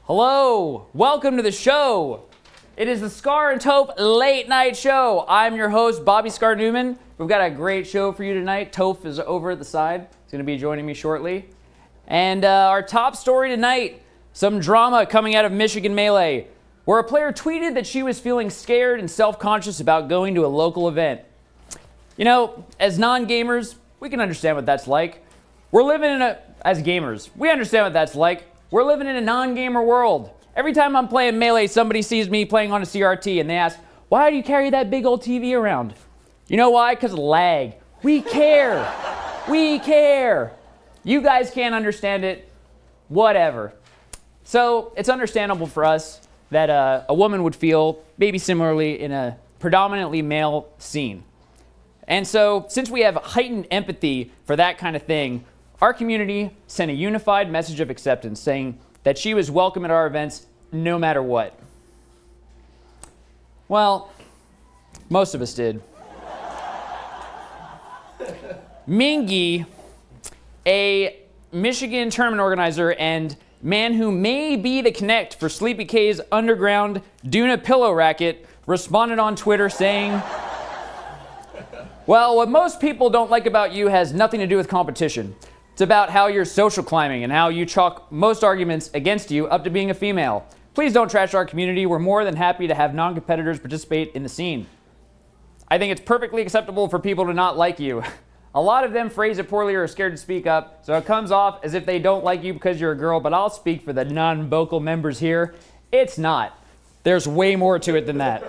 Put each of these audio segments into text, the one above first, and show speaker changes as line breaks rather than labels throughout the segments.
Hello, welcome to the show. It is the Scar and Toph Late Night Show. I'm your host, Bobby Scar Newman. We've got a great show for you tonight. Toph is over at the side. He's going to be joining me shortly. And our top story tonight, some drama coming out of Michigan Melee, where a player tweeted that she was feeling scared and self-conscious about going to a local event. You know, as non-gamers, we can understand what that's like. As gamers, we understand what that's like. We're living in a non-gamer world. Every time I'm playing Melee, somebody sees me playing on a CRT and they ask, why do you carry that big old TV around? You know why? Because of lag. We care. We care. You guys can't understand it. Whatever. So it's understandable for us that a woman would feel maybe similarly in a predominantly male scene. And so since we have heightened empathy for that kind of thing, our community sent a unified message of acceptance saying that she was welcome at our events no matter what. Well, most of us did. Mingy, a Michigan tournament organizer and man who may be the connect for Sleepy K's underground Duna pillow racket, responded on Twitter saying, well, what most people don't like about you has nothing to do with competition. It's about how you're social climbing and how you chalk most arguments against you up to being a female. Please don't trash our community. We're more than happy to have non-competitors participate in the scene. I think it's perfectly acceptable for people to not like you. A lot of them phrase it poorly or are scared to speak up, so it comes off as if they don't like you because you're a girl, but I'll speak for the non-vocal members here. It's not. There's way more to it than that.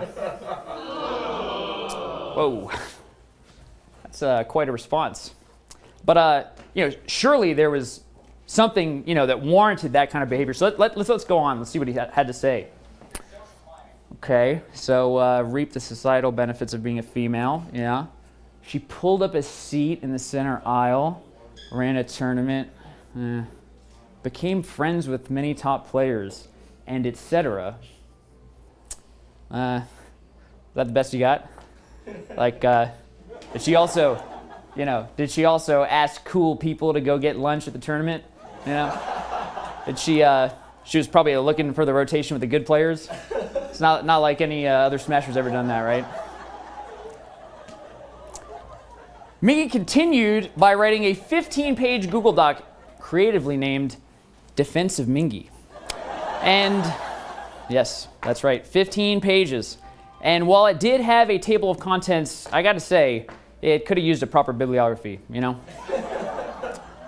Whoa. That's quite a response. But, you know, surely there was something, you know, that warranted that kind of behavior. So let's go on. Let's see what he had to say. Okay, so reap the societal benefits of being a female. Yeah. She pulled up a seat in the center aisle, ran a tournament, became friends with many top players, and etc. Is that the best you got? Like, did she also, you know, did she also ask cool people to go get lunch at the tournament? You know, did she was probably looking for the rotation with the good players. It's not like any other Smasher's ever done that, right? Mingy continued by writing a 15-page Google Doc creatively named Defense of Mingy. And yes, that's right, 15 pages. And while it did have a table of contents, I gotta say, it could have used a proper bibliography, you know?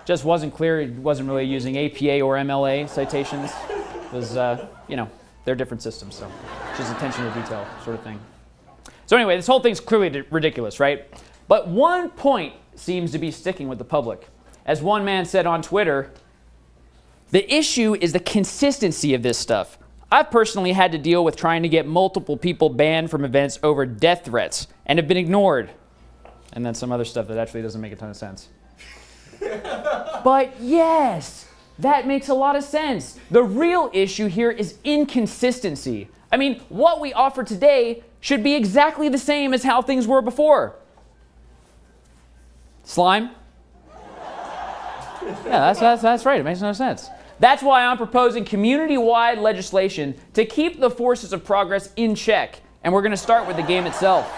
Just wasn't clear. It wasn't really using APA or MLA citations. It was, you know, they're different systems, so just attention to detail sort of thing. So anyway, this whole thing's clearly ridiculous, right? But one point seems to be sticking with the public. As one man said on Twitter, the issue is the consistency of this stuff. I've personally had to deal with trying to get multiple people banned from events over death threats and have been ignored. And then some other stuff that actually doesn't make a ton of sense. But yes, that makes a lot of sense. The real issue here is inconsistency. I mean, what we offer today should be exactly the same as how things were before. Slime? Yeah, that's right. It makes no sense. That's why I'm proposing community-wide legislation to keep the forces of progress in check. And we're going to start with the game itself.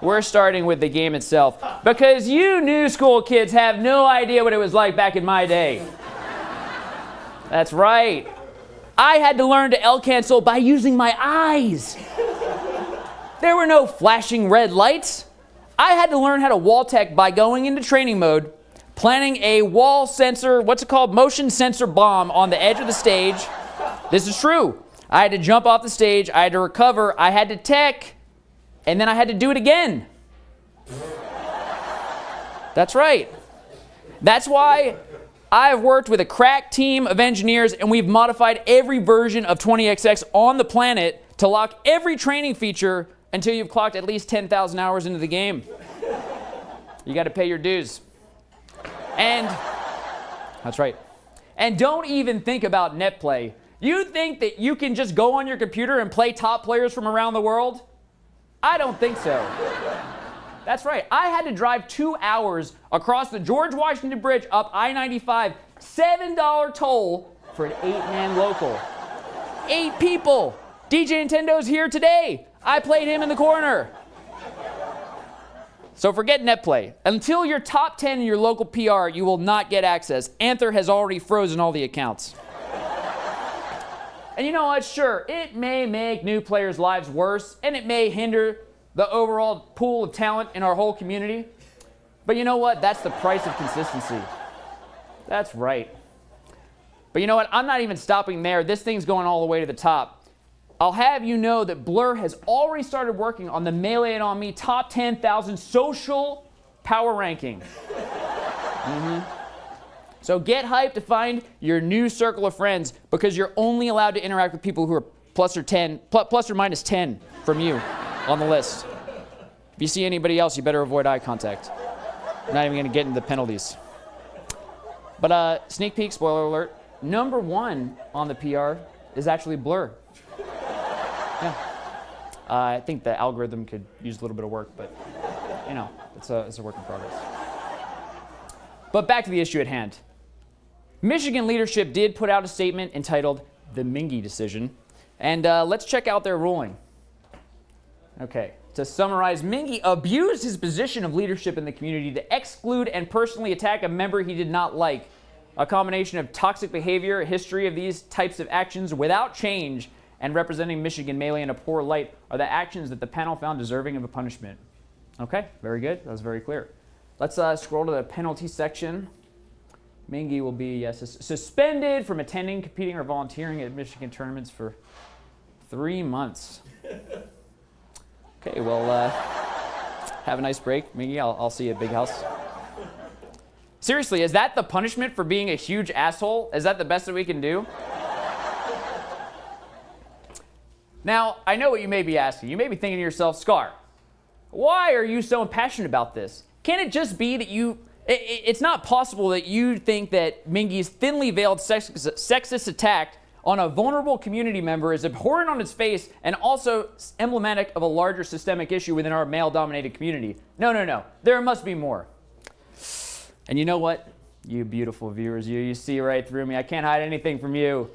We're starting with the game itself. Because you new school kids have no idea what it was like back in my day. That's right. I had to learn to L-cancel by using my eyes. There were no flashing red lights. I had to learn how to wall tech by going into training mode, planting a wall sensor, what's it called, motion sensor bomb on the edge of the stage. This is true. I had to jump off the stage, I had to recover, I had to tech, and then I had to do it again. That's right. That's why I've worked with a crack team of engineers and we've modified every version of 20XX on the planet to lock every training feature until you've clocked at least 10,000 hours into the game. You got to pay your dues. And that's right. And don't even think about net play. You think that you can just go on your computer and play top players from around the world? I don't think so. That's right. I had to drive 2 hours across the George Washington Bridge up I-95, $7 toll for an 8-man local. 8 people. DJ Nintendo's here today. I played him in the corner. So forget net play. Until you're top 10 in your local PR, you will not get access. Anther has already frozen all the accounts. And you know what? Sure, it may make new players' lives worse, and it may hinder the overall pool of talent in our whole community. But you know what? That's the price of consistency. That's right. But you know what? I'm not even stopping there. This thing's going all the way to the top. I'll have you know that Blur has already started working on the Melee and On Me top 10,000 social power ranking. So get hyped to find your new circle of friends, because you're only allowed to interact with people who are plus or minus 10 from you on the list. If you see anybody else, you better avoid eye contact. I'm not even going to get into the penalties. But sneak peek, spoiler alert, #1 on the PR is actually Blur. Yeah. I think the algorithm could use a little bit of work, but you know, it's a work in progress. But back to the issue at hand. Michigan leadership did put out a statement entitled "The Mingy Decision," and let's check out their ruling. Okay, to summarize, Mingy abused his position of leadership in the community to exclude and personally attack a member he did not like. A combination of toxic behavior, a history of these types of actions without change, and representing Michigan Melee in a poor light are the actions that the panel found deserving of a punishment. Okay, very good. That was very clear. Let's scroll to the penalty section. Mingy will be suspended from attending, competing, or volunteering at Michigan tournaments for 3 months. Okay, well, have a nice break, Mingy. I'll see you at Big House. Seriously, is that the punishment for being a huge asshole? Is that the best that we can do? Now, I know what you may be asking. You may be thinking to yourself, Scar, why are you so impassioned about this? Can it just be that it's not possible that you think that Mingy's thinly veiled sexist attack on a vulnerable community member is abhorrent on its face and also emblematic of a larger systemic issue within our male-dominated community? No. There must be more. And you know what? You beautiful viewers, you see right through me. I can't hide anything from you.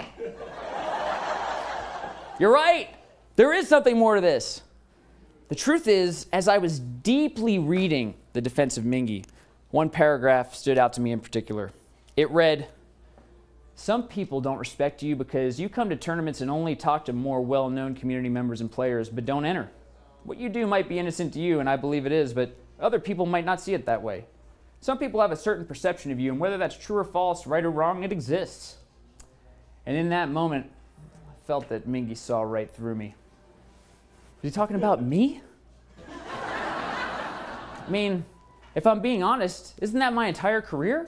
You're right. There is something more to this. The truth is, as I was deeply reading the defense of Mingy, one paragraph stood out to me in particular. It read, "Some people don't respect you because you come to tournaments and only talk to more well-known community members and players, but don't enter. What you do might be innocent to you, and I believe it is, but other people might not see it that way. Some people have a certain perception of you, and whether that's true or false, right or wrong, it exists." And in that moment, I felt that Mingy saw right through me. Was he talking about me? I mean, if I'm being honest, isn't that my entire career?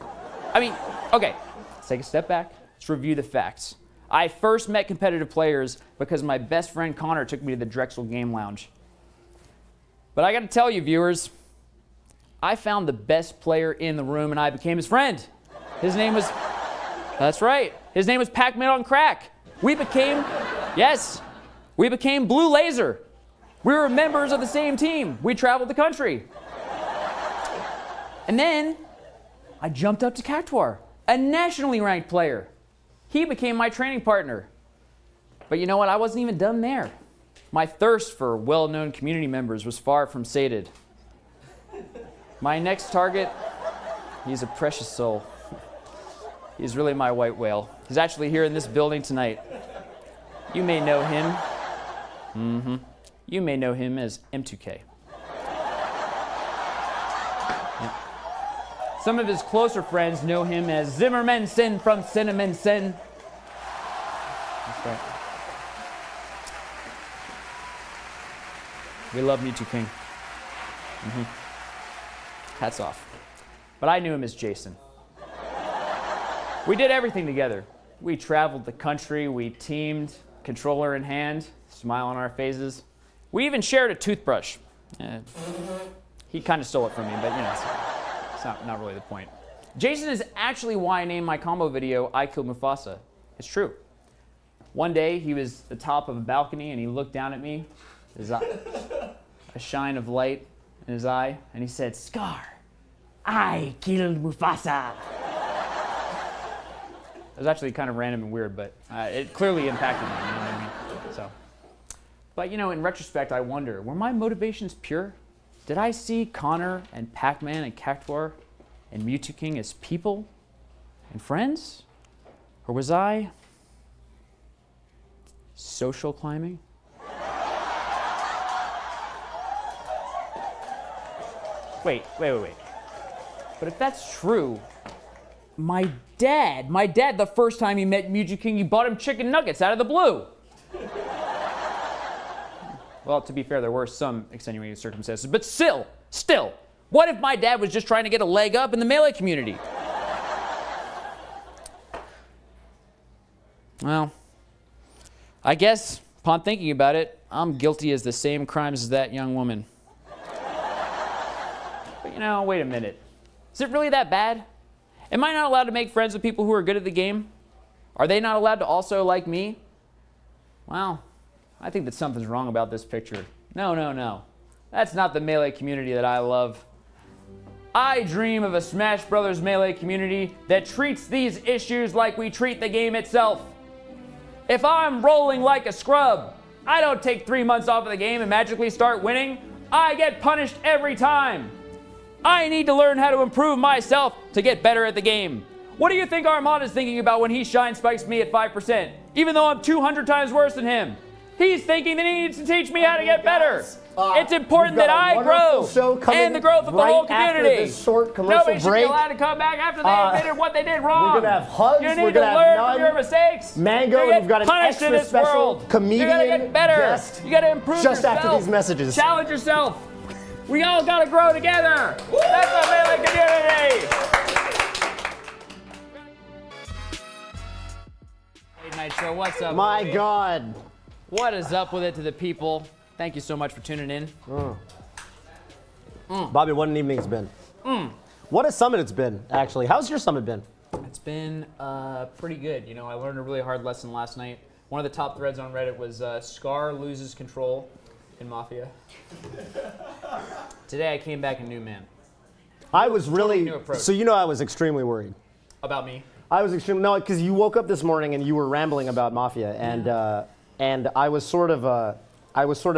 I mean, okay, let's take a step back. Let's review the facts. I first met competitive players because my best friend Connor took me to the Drexel Game Lounge. But I gotta tell you, viewers, I found the best player in the room and I became his friend. His name was, that's right, his name was Pac-Man on Crack. We became Blue Laser. We were members of the same team. We traveled the country. And then I jumped up to Cactuar, a nationally ranked player. He became my training partner. But you know what? I wasn't even done there. My thirst for well-known community members was far from sated. My next target, he's a precious soul. He's really my white whale. He's actually here in this building tonight. You may know him. You may know him as M2K. Yeah. Some of his closer friends know him as Zimmerman-sen from Cinnamon-sen. That's right. We love Mewtwo King. Hats off. But I knew him as Jason. We did everything together. We traveled the country, we teamed, controller in hand, smile on our faces. We even shared a toothbrush. He kind of stole it from me, but you know, it's not really the point. Jason is actually why I named my combo video, I Killed Mufasa. It's true. One day, he was at the top of a balcony and he looked down at me, a shine of light in his eye, and he said, "Scar, I killed Mufasa." It was actually kind of random and weird, but it clearly impacted me. You know what I mean? So, but you know, in retrospect, I wonder, were my motivations pure? Did I see Connor and Pac-Man and Cactuar and Mewtwo King as people and friends? Or was I social climbing? Wait. But if that's true, my dad, the first time he met Mewtwo King, he bought him chicken nuggets out of the blue. Well, to be fair, there were some extenuating circumstances, but still, what if my dad was just trying to get a leg up in the Melee community? Well, I guess, upon thinking about it, I'm guilty as the same crimes as that young woman. But you know, wait a minute. Is it really that bad? Am I not allowed to make friends with people who are good at the game? Are they not allowed to also like me? Well, I think that something's wrong about this picture. No. That's not the Melee community that I love. I dream of a Smash Brothers Melee community that treats these issues like we treat the game itself. If I'm rolling like a scrub, I don't take 3 months off of the game and magically start winning. I get punished every time. I need to learn how to improve myself to get better at the game. What do you think Armada's thinking about when he shine spikes me at 5%, even though I'm 200 times worse than him? He's thinking that he needs to teach me how to get better. It's important that I grow and the growth of the whole community. Nobody should be allowed to come back after they admitted what they did wrong.
We're gonna have hugs.
You need to learn from your mistakes.
Mango, we've got an extra special comedian.
You gotta get better.
Guest
You gotta improve
just
yourself.
after these messages.
Challenge yourself. We all gotta grow together. That's the Melee community. Late night show. What's up?
My
baby?
God.
What is up with it to the people? Thank you so much for tuning in.
Bobby, what an evening it's been. What a summit it's been, actually. How's your summit been?
It's been pretty good. You know, I learned a really hard lesson last night. One of the top threads on Reddit was Scar loses control in Mafia. Today I came back a new man.
I was really,
new approach.
so you know I was extremely worried.
About me?
I was extremely, no, because you woke up this morning and you were rambling about Mafia, and I was sort of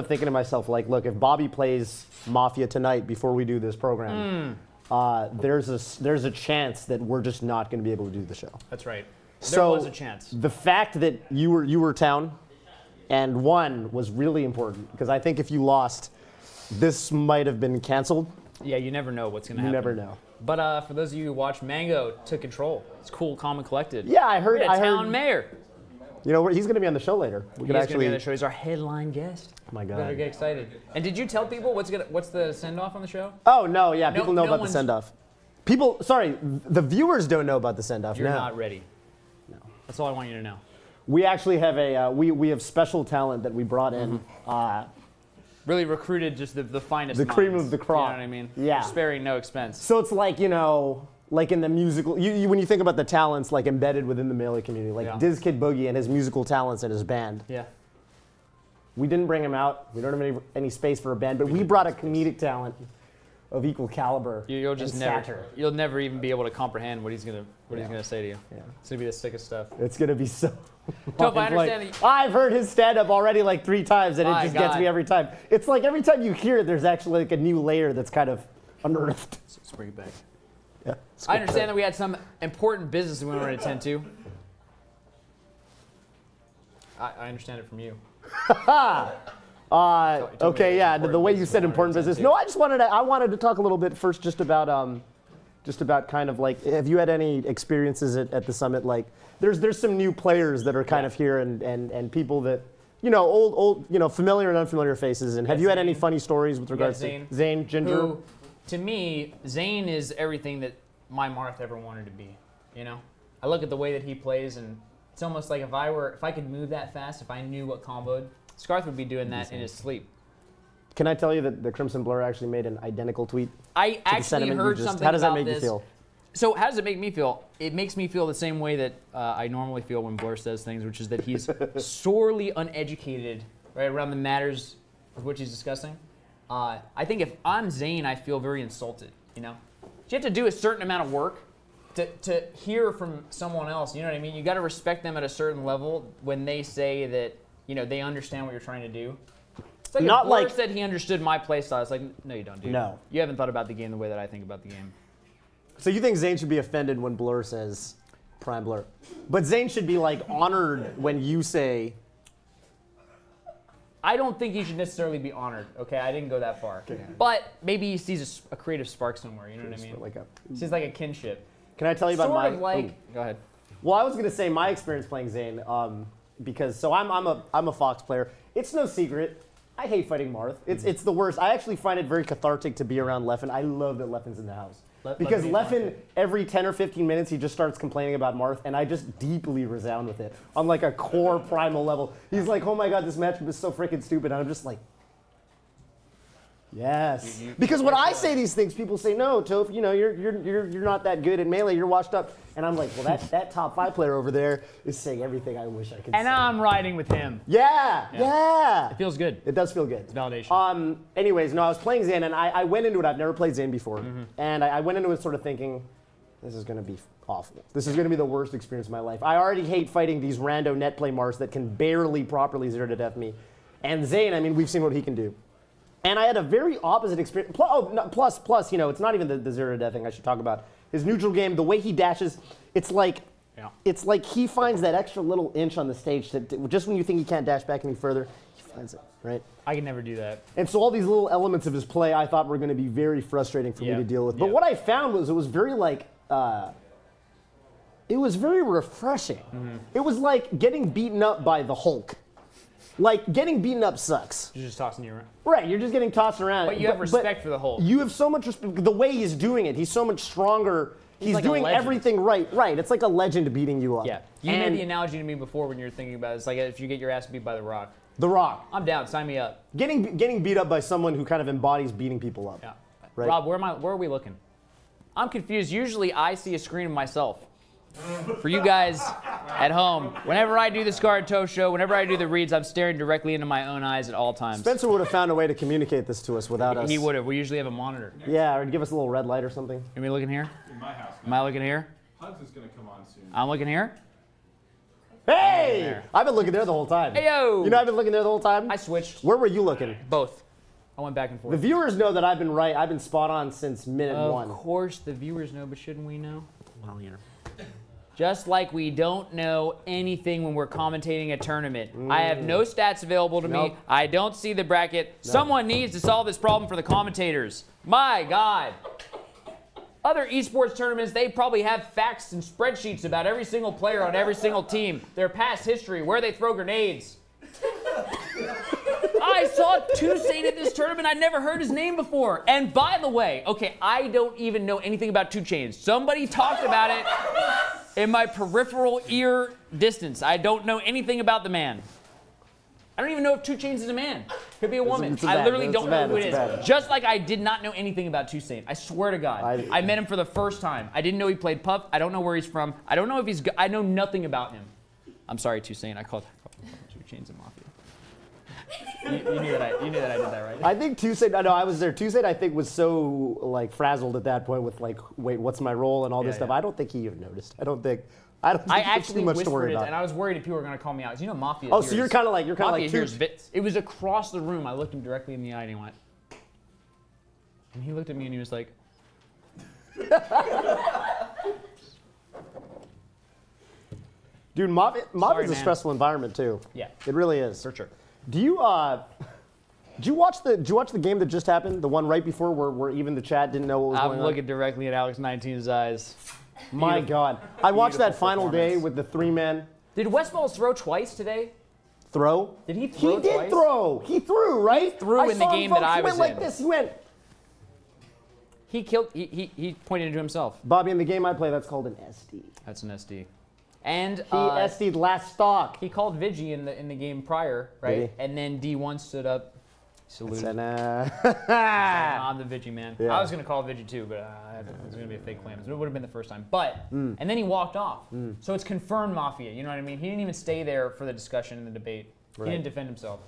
thinking to myself, like, look, if Bobby plays Mafia tonight before we do this program, there's a chance that we're just not going to be able to do the show.
That's right. There
So
was a chance.
the fact that you were town and won was really important, because I think if you lost, this might have been canceled.
Yeah, you never know what's going to happen.
You never know.
But for those of you who watch, Mango took control. It's cool, calm, and collected.
Yeah, I heard.
We had a town mayor.
You know, he's going to be on the show later. We
He's going to be on the show. He's our headline guest.
Oh my God.
Better get excited. And did you tell people what's the send-off on the show?
Oh, no, yeah, people know
no
about the send-off. People, sorry, the viewers don't know about the send-off.
You're
no.
not ready.
No.
That's all I want you to know.
We actually have we have special talent that we brought in.
Really recruited just the finest
The cream
minds.
of the crop.
You know what I mean?
Yeah.
Sparing no expense.
So it's like, you know, like in the musical, when you think about the talents like embedded within the Melee community, like Diz Kid Boogie and his musical talents and his band.
Yeah.
We didn't bring him out. We don't have any space for a band, but we brought a comedic talent of equal caliber.
You'll just
and
never.
stature.
You'll never even be able to comprehend what he's gonna say to you.
Yeah.
It's gonna be the sickest stuff.
It's gonna be so.
Toph, I understand that
I've heard his stand-up already like 3 times, and it
My
just gets
God.
me every time. It's like every time you hear it, there's actually like a new layer that's kind of unearthed.
Let's bring it back.
Yeah,
I understand that we had some important business we wanted to attend to. I understand it from you.
Okay, yeah, the way you said important business. No, I wanted to talk a little bit first just about kind of like, have you had any experiences at the summit? Like, there's some new players that are kind of here and people that, you know, old, you know, familiar and unfamiliar faces. And have you had any funny stories with regards to Zain, Ginger?
Who, to me, Zain is everything that my Marth ever wanted to be. You know, I look at the way that he plays, and it's almost like if I could move that fast, if I knew what comboed, Scarth would be doing that in his sleep.
Can I tell you that the Crimson Blur actually made an identical tweet?
I actually heard something about this.
How does that make you feel?
So how does it make me feel? It makes me feel the same way that I normally feel when Blur says things, which is that he's sorely uneducated, right, around the matters of which he's discussing. I think if I'm Zain, I feel very insulted, you know? You have to do a certain amount of work to hear from someone else, you know what I mean? You got to respect them at a certain level when they say that you know, they understand what you're trying to do. It's like
Not
if Blur
like-
said he understood my playstyle. It's like, no, you don't, dude.
No.
You haven't thought about the game the way that I think about the game.
So you think Zain should be offended when Blur says Prime Blur, but Zain should be like honored when you say.
I don't think he should necessarily be honored. Okay, I didn't go that far. But maybe he sees a creative spark somewhere. You know what I mean? It's just like a kinship.
Can I tell you about
Sort
my?
of like. Go ahead.
Well, I was gonna say my experience playing Zain, because I'm a Fox player. It's no secret. I hate fighting Marth. It's the worst. I actually find it very cathartic to be around Leffen. I love that Leffen's in the house. Because Leffen, every 10 or 15 minutes, he just starts complaining about Marth, and I just deeply resound with it on like a core primal level. He's like, oh my god, this matchup is so freaking stupid. And I'm just like, yes. Because when I say these things, people say, no, Toph, you know, you're not that good at Melee, you're washed up. And I'm like, well, that top 5 player over there is saying everything I wish I could say.
And I'm riding with him.
Yeah.
It feels good.
It does feel good.
It's validation.
Anyways, no, I was playing Zain, and I went into it. I've never played Zain before. And I went into it sort of thinking, this is going to be awful. This is going to be the worst experience of my life. I already hate fighting these rando net play Mars that can barely properly 0 to death me. And Zain, I mean, we've seen what he can do. And I had a very opposite experience. Plus, you know, it's not even the 0 to death thing I should talk about. His neutral game, the way he dashes, it's like he finds that extra little inch on the stage to just when you think he can't dash back any further, he finds it, right?
I can never do that.
And so all these little elements of his play I thought were going to be very frustrating for me to deal with. But what I found was it was very like, it was very refreshing. It was like getting beaten up by the Hulk. Like, getting beaten up sucks.
You're just tossing you around.
Right, you're just getting tossed around.
But you have respect for the Hulk.
You have so much respect. The way he's doing it, he's so much stronger. He's
like
doing everything right. Right, it's like a legend beating you up.
Yeah. You made the analogy to me before when you were thinking about it. It's like if you get your ass beat by The Rock.
The Rock.
I'm down. Sign me up.
Getting beat up by someone who kind of embodies beating people up.
Yeah.
Right?
Rob, where are we looking? I'm confused. Usually I see a screen of myself. For you guys at home, whenever I do the Scar and Toe show, whenever I do the reads, I'm staring directly into my own eyes at all times.
Spencer would have found a way to communicate this to us without us.
He would have. We usually have a monitor.
Yeah, or give us a little red light or something.
Are we looking here?
In my house.
Am I looking here?
Hugs is going to come on soon.
I'm looking here.
Hey! I've been looking there the whole time.
Hey, yo!
You know I've been looking there the whole time?
I switched.
Where were you looking?
Both. I went back and forth.
The viewers know that I've been right. I've been spot on since minute one.
Of course, the viewers know, but shouldn't we know?
Well, you know.
Just like we don't know anything when we're commentating a tournament. I have no stats available to me. I don't see the bracket. Someone needs to solve this problem for the commentators. My God. Other esports tournaments, they probably have facts and spreadsheets about every single player on every single team, their past history, where they throw grenades. I saw Zain at this tournament. I'd never heard his name before. And by the way, okay, I don't even know anything about 2 Chainz. Somebody talked about it in my peripheral ear distance. I don't know anything about the man. I don't even know if 2 Chainz is a man. Could be a woman. I literally don't know who it is. Just like I did not know anything about Zain. I swear to God. I met him for the first time. I didn't know he played Puff. I don't know where he's from. I don't know if he's. I know nothing about him. I'm sorry, Zain. I called 2 Chainz a mafia. You knew that I did that, right?
I think Zain. No, I was there. Zain, I think, was so like frazzled at that point with like, wait, what's my role and all this stuff. I don't think he even noticed. I don't think
I actually
too much to
whispered
worry
it,
about.
and I was worried if people were going to call me out. 'Cause you know, Mafia.
Oh, so you're kind of like
hears bits. It was across the room. I looked him directly in the eye, and he went. And he looked at me, and he was like.
Dude, Mafia's a stressful environment too.
Yeah,
it really is.
For sure.
Do you did you watch the game that just happened? The one right before where even the chat didn't know what was going on?
I'm looking directly at Alex 19's eyes.
My God. I watched that final day with the 3-man.
Did Westballz throw twice today?
Throw?
Did he throw twice?
He did throw. He threw, right?
He threw in the game that I was in.
He went like this. He went.
He killed. He pointed to himself.
Bobby, in the game I play, that's called an SD.
That's an SD. And
he SD'd last stock.
He called Vigi in the game prior, right? And then D1 stood up, saluted.
Said,
I'm the Vigi man.
Yeah.
I was gonna call Vigi too, but it was gonna be a fake claim. It would have been the first time. But and then he walked off. So it's confirmed Mafia. You know what I mean? He didn't even stay there for the discussion and the debate. Right. He didn't defend himself.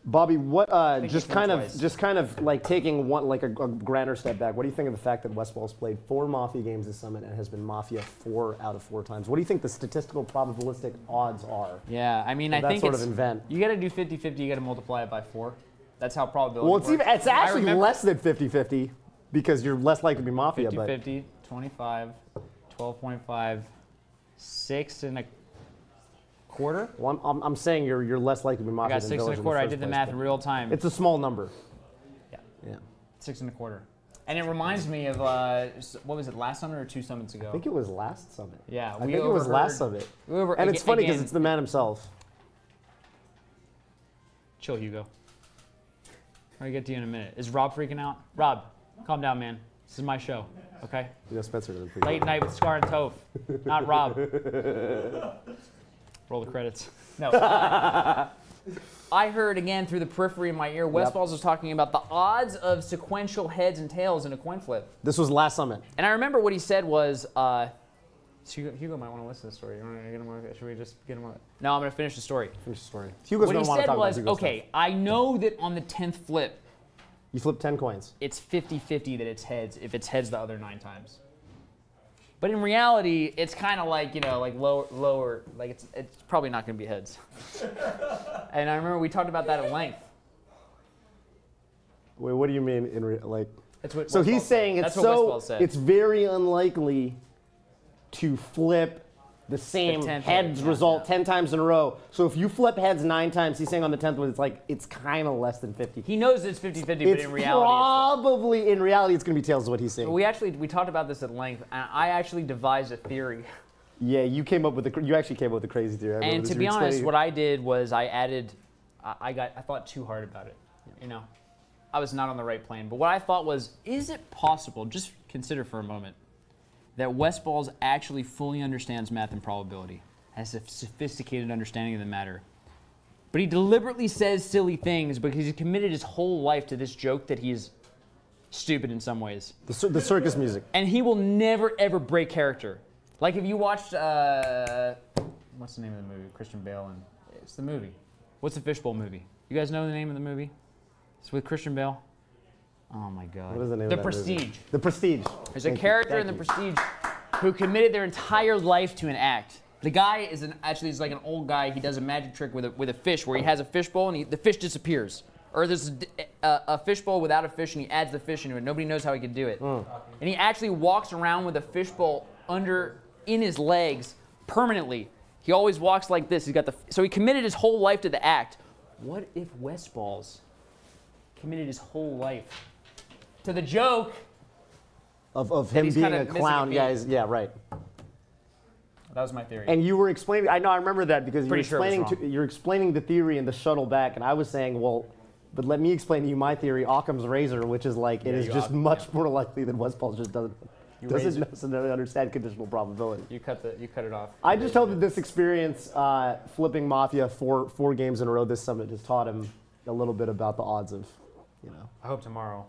Bobby, what just kind
twice.
of like taking one like a grander step back. What do you think of the fact that Westballz played 4 Mafia games this summit and has been Mafia 4 out of 4 times? What do you think the statistical probabilistic odds are?
Yeah, I mean, I
that
think
sort
it's,
of event.
You got to do 50-50. You got to multiply it by 4. That's how probability
Well,
works.
it's actually less than 50-50 because you're less likely to be Mafia.
50-50, 25, 12.5, 6 and a quarter.
Well, I'm saying you're less likely to be
I
Mafia
got
than
6 and
Village
a
in
quarter.
the
I
first
did the
place,
math
but
in real time.
It's a small number.
Yeah.
Yeah.
6 and a quarter. And it reminds me of, what was it, last summit or 2 summits ago?
I think it was last summit.
Yeah,
I think it was last summit. And it's funny because it's the man himself.
Chill, Hugo. I'll get to you in a minute. Is Rob freaking out? Rob, calm down, man. This is my show, okay?
You know, Spencer doesn't freak
Late night with Scar and Toph, not Rob. Roll the credits. No. I heard again through the periphery of my ear, Westballz was talking about the odds of sequential heads and tails in a coin flip.
This was last summit.
And I remember what he said was, Hugo might want to listen to the story. Should we just get him on? No, I'm going to finish the story.
Finish the story. Hugo's
What
going
he
to want to
said
talk
was,
about Hugo's
okay,
stuff.
I know that on the 10th flip,
You flip 10 coins.
it's 50-50 that it's heads if it's heads the other 9 times. But in reality, it's kind of like, you know, like lower, like it's probably not going to be heads. And I remember we talked about that at length.
Wait, what do you mean like?
That's what
So
Westballz
he's
said.
saying
That's what Westballz said.
it's very unlikely to flip the same
10th
heads
yeah,
result
yeah.
10 times in a row. So if you flip heads 9 times, he's saying on the 10th one, it's kind of less than 50.
He knows it's 50-50, but
It's
in reality,
probably in reality it's going to be tails is what he's saying.
we talked about this at length, and I actually devised a theory.
Yeah, you actually came up with a crazy theory. I remember
And
this.
to
You
be
were
honest,
explaining-
what I did was I added, I thought too hard about it. You know, I was not on the right plane. But what I thought was, is it possible? Just consider for a moment that Westballz actually fully understands math and probability, has a sophisticated understanding of the matter. But he deliberately says silly things because he's committed his whole life to this joke that he's stupid in some ways.
the circus music.
And he will never, ever break character. Like if you watched, what's the name of the movie? Christian Bale, and it's the movie. What's the Fishbowl movie? You guys know the name of the movie? It's with Christian Bale. Oh my God.
What is the name
The
of that
Prestige.
movie? The Prestige.
There's a character in The Prestige who committed their entire life to an act. The guy is he's like an old guy. He does a magic trick with a fish where he has a fishbowl and the fish disappears. Or there's a fishbowl without a fish and he adds the fish into it. Nobody knows how he can do it. And he actually walks around with a fishbowl in his legs permanently. He always walks like this. So he committed his whole life to the act. What if Westballz committed his whole life to the joke
of him
he's
being
kinda
a
missing
clown?
a beat.
Yeah, right.
That was my theory.
And you were explaining. I know. I remember that because
Pretty sure it was
you're explaining the theory and the shuttle back, and I was saying, well, but let me explain to you my theory, Occam's razor, which is like it is just much more likely than Westballz just doesn't necessarily understand conditional probability.
You cut it off.
I just hope that this experience, flipping Mafia four games in a row this summit, just taught him a little bit about the odds of, you know.
I hope tomorrow.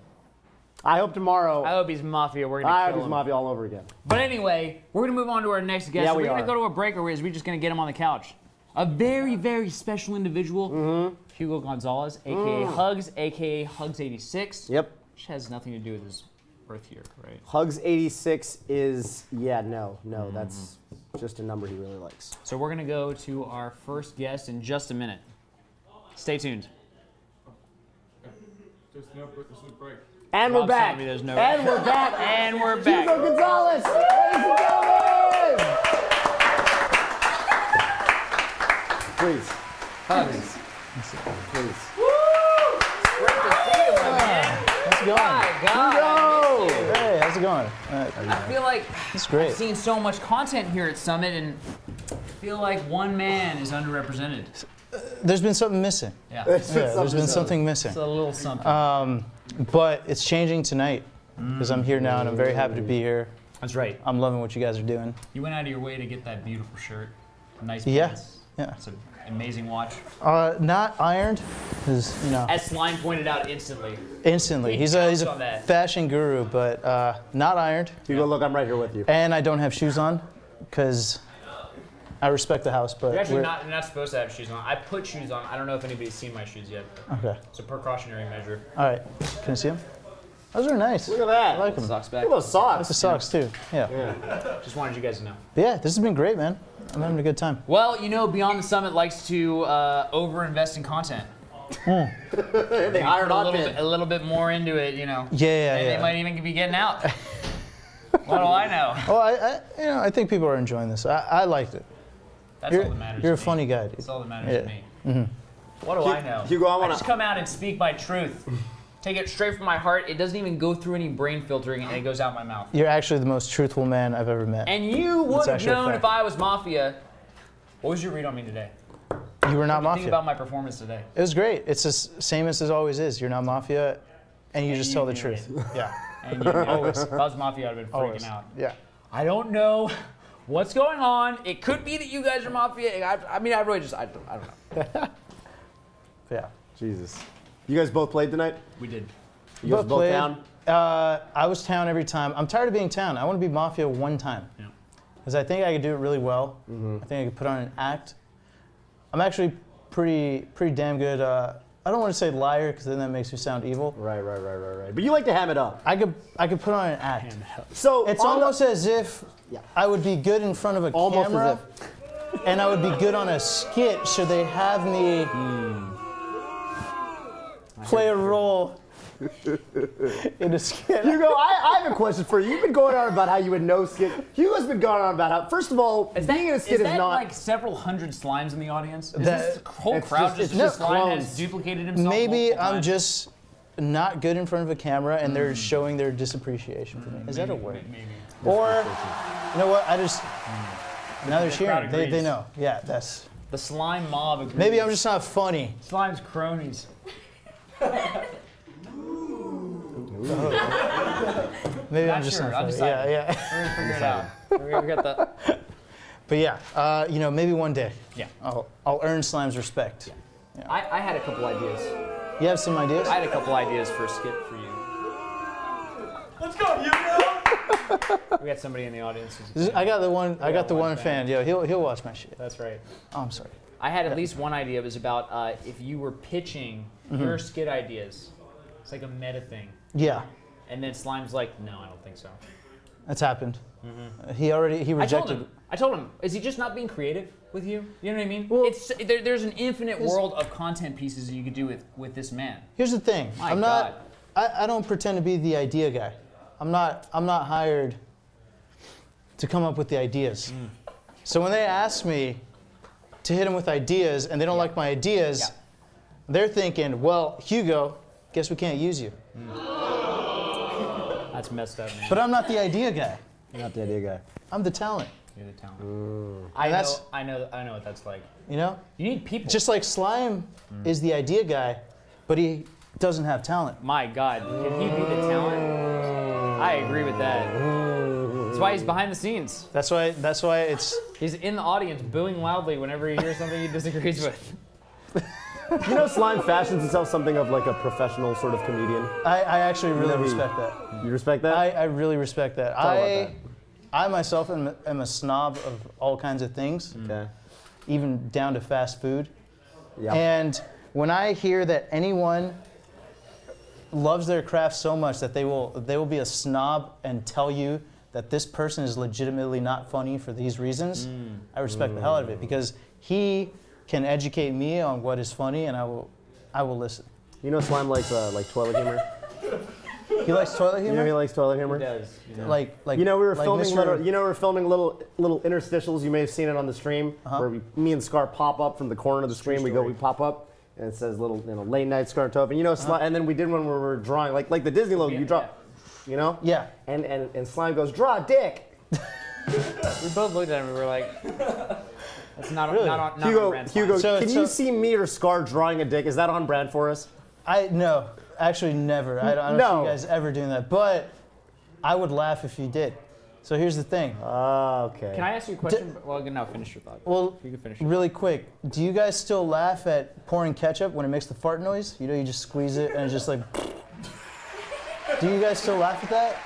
I hope tomorrow.
I hope he's Mafia. We're gonna
I
kill
hope he's
him.
Mafia all over again.
But anyway, we're gonna move on to our next guest.
Yeah,
We're
we
gonna
are.
go to a break, or is we just gonna get him on the couch? A very, very special individual, Hugo Gonzalez, aka Hugs, aka Hugs86.
Yep.
Which has nothing to do with his birth year, right?
Hugs86 is no, that's just a number he really likes.
So we're gonna go to our first guest in just a minute. Stay tuned.
There's no break.
And
Rob's
we're back.
telling me there's no-
And we're back.
And we're back.
Hugo Gonzalez, ladies and gentlemen. Please.
Hugs.
Please.
Great to see you, my man.
How's it going?
My God. I miss you.
Hey, how's it going?
I feel like
That's great.
I've seen so much content here at Summit, and I feel like one man is underrepresented.
There's been something missing.
Yeah.
There's been something missing.
It's a little something.
But it's changing tonight because I'm here now and I'm very happy to be here.
That's right.
I'm loving what you guys are doing.
You went out of your way to get that beautiful shirt. Nice
Yeah.
pants.
Yeah.
It's an amazing watch.
Not ironed, because
As Slime pointed out instantly.
instantly.
He
He's
counts
a
on that.
fashion guru, but not ironed.
Hugo, look, I'm right here with you.
And I don't have shoes on because I respect the house, but
You're actually not supposed to have shoes on. I put shoes on. I don't know if anybody's seen my shoes yet.
Okay.
It's a precautionary measure.
All right. Can I see them? Those are nice.
Look at that.
I like them.
Socks back.
Look at those socks.
I like the socks too. Yeah.
Just wanted you guys to know.
But yeah, this has been great, man. I'm having a good time.
Well, you know, Beyond the Summit likes to over-invest in content.
They hired
a little bit more into it, you know.
Yeah.
They might even be getting out. What do I know?
Well, I think people are enjoying this. I liked it.
That's all that matters.
You're a
to me.
funny guy, dude.
That's all that matters to me. What do I know?
Hugo, I
just come out and speak my truth. Take it straight from my heart. It doesn't even go through any brain filtering, and it goes out my mouth.
You're actually the most truthful man I've ever met.
And you would have known
fact.
if I was Mafia. What was your read on me today?
You were not
What do you think
Mafia.
about my performance today?
It was great. It's the same as it always is. You're not Mafia, and you just tell the truth. Yeah.
And you always. If I was Mafia, I'd have been freaking
Always.
out.
Yeah.
I don't know what's going on. It could be that you guys are Mafia. I mean, I really just, I don't know.
Yeah.
Jesus. You guys both played tonight?
We did.
You guys both
played.
down?
I was town every time. I'm tired of being town. I want to be Mafia one time.
Yeah.
Because I think I could do it really well. I think I could put on an act. I'm actually pretty damn good. I don't want to say liar because then that makes me sound evil.
Right. But you like to ham it up.
I could put on an act.
So
It's almost as if I would be good in front of a
Almost
camera, and I would be good on a skit should they have me play a role in a skit.
Hugo, I have a question for you. You've been going on about how you would know skit. Hugo's been going on about how, first of all, being in a skit is
that
not.
like several hundred slimes in the audience? Is
That-
this whole
it's
crowd
just-
just
it's
slime
clones.
has duplicated himself?
Maybe
multiple
I'm
times?
just not good in front of a camera, and they're showing their disappreciation for me. Is that a word?
Maybe.
Or, you know what? I just now they're
crowd
cheering. They
agrees.
know. Yeah, that's.
The slime mob agrees.
Maybe I'm just not funny.
Slime's cronies.
Maybe
Not
I'm just
sure,
not funny.
undecided.
Yeah.
We're gonna figure it out. We're gonna get the.
But yeah, you know, maybe one day.
Yeah.
I'll earn Slime's respect.
I had a couple ideas.
You have some ideas?
I had a couple ideas for a skit for you.
Let's go, Hugo!
We got somebody in the audience. Who's
I got the one. I got the
one
one fan. Yo, he'll watch my shit.
That's right.
Oh, I'm sorry.
I had at least one idea. It was about if you were pitching your skit ideas. It's like a meta thing.
Yeah,
And then Slime's like, no, I don't think so.
that's happened. He rejected.
I told him, is he just not being creative with you? You know what I mean?
Well,
there's an infinite world of content pieces you could do with this man.
Here's the thing.
My
I'm
God.
not. I don't pretend to be the idea guy. I'm not hired to come up with the ideas. So when they ask me to hit them with ideas and they don't like my ideas, they're thinking, well, Hugo, guess we can't use you.
That's messed up, man.
But I'm not the idea guy.
You're not the idea guy.
I'm the talent.
You're the talent.
that's-
I know what that's like.
You know?
You need people.
Just like Slime is the idea guy, but he doesn't have talent.
My God, can he be the talent? I agree with that. That's why he's behind the scenes.
That's why it's.
He's in the audience booing loudly whenever he hears something he disagrees with.
You know, Slime fashions himself something of like a professional sort of comedian.
I actually really
Maybe.
respect that.
You respect that?
I really respect that.
all about
I myself am a snob of all kinds of things,
Okay.
even down to fast food.
Yeah.
And when I hear that anyone loves their craft so much that they will be a snob and tell you that this person is legitimately not funny for these reasons, I respect the hell out of it because he can educate me on what is funny, and I will listen.
You know, Slime likes like toilet humor.
He likes toilet
You
humor.
know, he likes toilet humor.
He does.
Like
You know, we were
like
filming
Mr.
little interstitials. You may have seen it on the stream where me and Scar pop up from the corner of the screen. We pop up, and it says little, late night Scar and Toph. And you know, and then we did one where we were drawing like the Disney logo. You draw, you know.
Yeah.
And Slime goes, draw a dick.
We both looked at him and we were like, that's not
Really?
not on
Hugo,
brand.
Hugo,
So-
can
so-
you see me or Scar drawing a dick? Is that on brand for us?
No, actually never. I don't
No.
see you guys ever doing that. But I would laugh if you did. So here's the thing.
Okay.
Can I ask you a question? Well, no, finish your thought.
Well,
You can finish it.
really quick, do you guys still laugh at pouring ketchup when it makes the fart noise? You know, you just squeeze it and it's just like. Do you guys still laugh at that?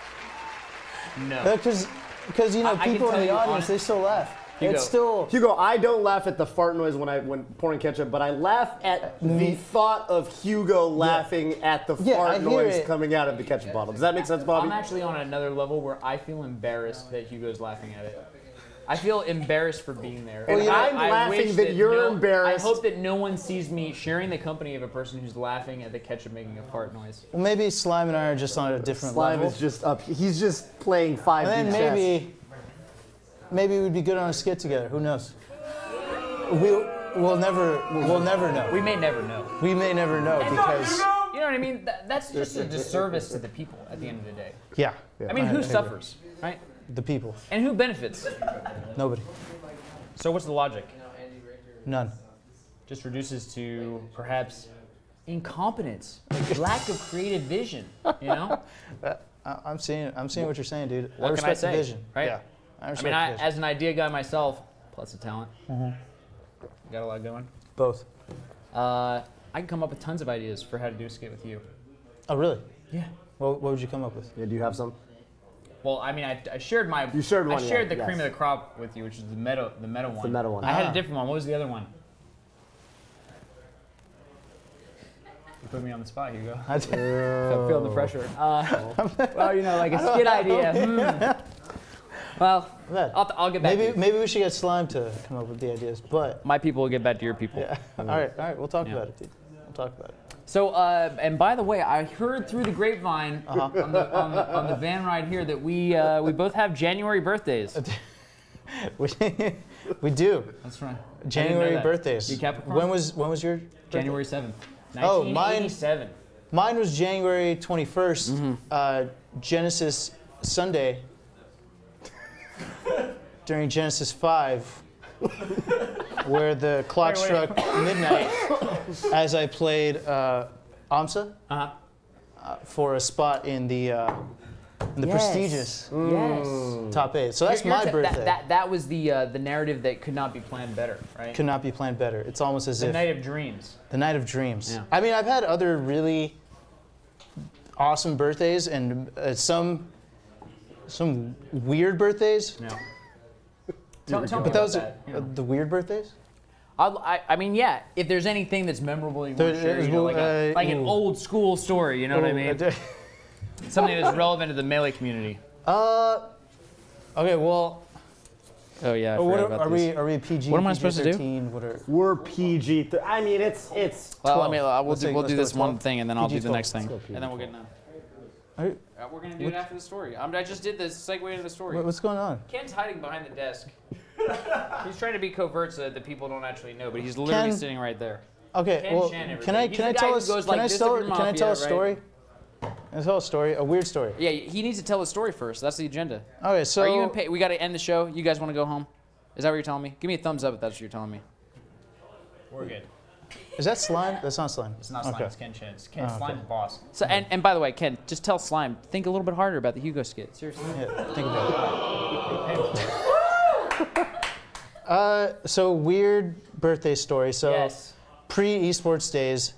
No.
Because you know,
I can
people
tell
in the
you
audience,
honest-
they still laugh. It's still.
Hugo, I don't laugh at the fart noise when pouring ketchup, but I laugh at the thought of Hugo laughing at the fart noise coming out of the ketchup bottle. Does that make sense, Bobby?
I'm actually on another level where I feel embarrassed that Hugo's laughing at it. I feel embarrassed for being there.
And I'm laughing that you're embarrassed.
I hope that no one sees me sharing the company of a person who's laughing at the ketchup making a fart noise.
Well, maybe Slime and I are just on a different
Slime
level.
is just up. He's just playing 5D
And then maybe we'd be good on a skit together. Who knows? We'll never know.
We may never know.
We may never know because.
You know what I mean? That's just a disservice to the people at the end of the day.
Yeah.
I mean, who suffers, right?
The people.
And who benefits?
Nobody.
So what's the logic?
None.
Just reduces to perhaps incompetence, lack of creative vision. You know?
I'm seeing what you're saying, dude.
What
I respect
can I say?
the vision.
Right?
Yeah. I respect
I
the vision.
as an idea guy myself, plus the talent, got a lot going.
Both.
I can come up with tons of ideas for how to do a skit with you.
Oh, really?
Yeah.
What would you come up with?
Yeah, do you have some?
Well, I mean, I shared my.
You shared one,
I shared
yeah,
the cream of the crop with you, which is the meta one.
The meta one.
I had a different one. What was the other one? You put me on the spot, Hugo. I feel the pressure. Well, you know, like a skit idea. Well, I'll get back to you.
Maybe we should get Slime to come up with the ideas, but.
My people will get back to your people.
Yeah. All right. We'll talk about it, dude. We'll talk about it.
So, and by the way, I heard through the grapevine on the van ride here that we both have January birthdays.
We do.
That's right.
January birthdays.
You Capricorn?
When was your birthday?
January 7th.
Oh,
1987.
Mine was January 21st. Genesis Sunday. During Genesis 5, where the clock struck midnight, as I played aMSa for a spot in the prestigious top 8. So that's my birthday.
That was the narrative that could not be planned better, right?
Could not be planned better. It's almost as if
the night of dreams.
The night of dreams.
Yeah.
I mean, I've had other really awesome birthdays and some weird birthdays.
Yeah.
Tell me but those are the weird birthdays?
I mean, yeah. If there's anything that's memorable, you want to share, you know, like an old school story. You know what I mean? Something that's relevant to the melee community.
Okay. Well.
Oh yeah. I
what
forgot about
are
this.
we PG?
What am I supposed to do?
We're PG. I mean, it's.
Well,
12.
we'll do this one
12.
thing, and then I'll do the
PG-12.
next thing,
Let's go
and then we'll get done. We're gonna do it after the story. I just did the segue into the story.
What's going on?
Ken's hiding behind the desk. He's trying to be covert so that people don't actually know, but he's literally sitting right there.
Okay.
Ken
Well,
Shan,
can I tell a story? Can I tell a story? A weird story.
Yeah, he needs to tell a story first. That's the agenda.
Okay. So.
Are you in we got to end the show. You guys want to go home? Is that what you're telling me? Give me a thumbs up if that's what you're telling me. We're good.
Is that Slime? That's not Slime.
It's not Slime. It's Ken Shan. Slime's the boss. So and by the way, Ken, just tell Slime. Think a little bit harder about the Hugo skit. Seriously.
Yeah, think about it. So weird birthday story. So
yes.
Pre-esports days,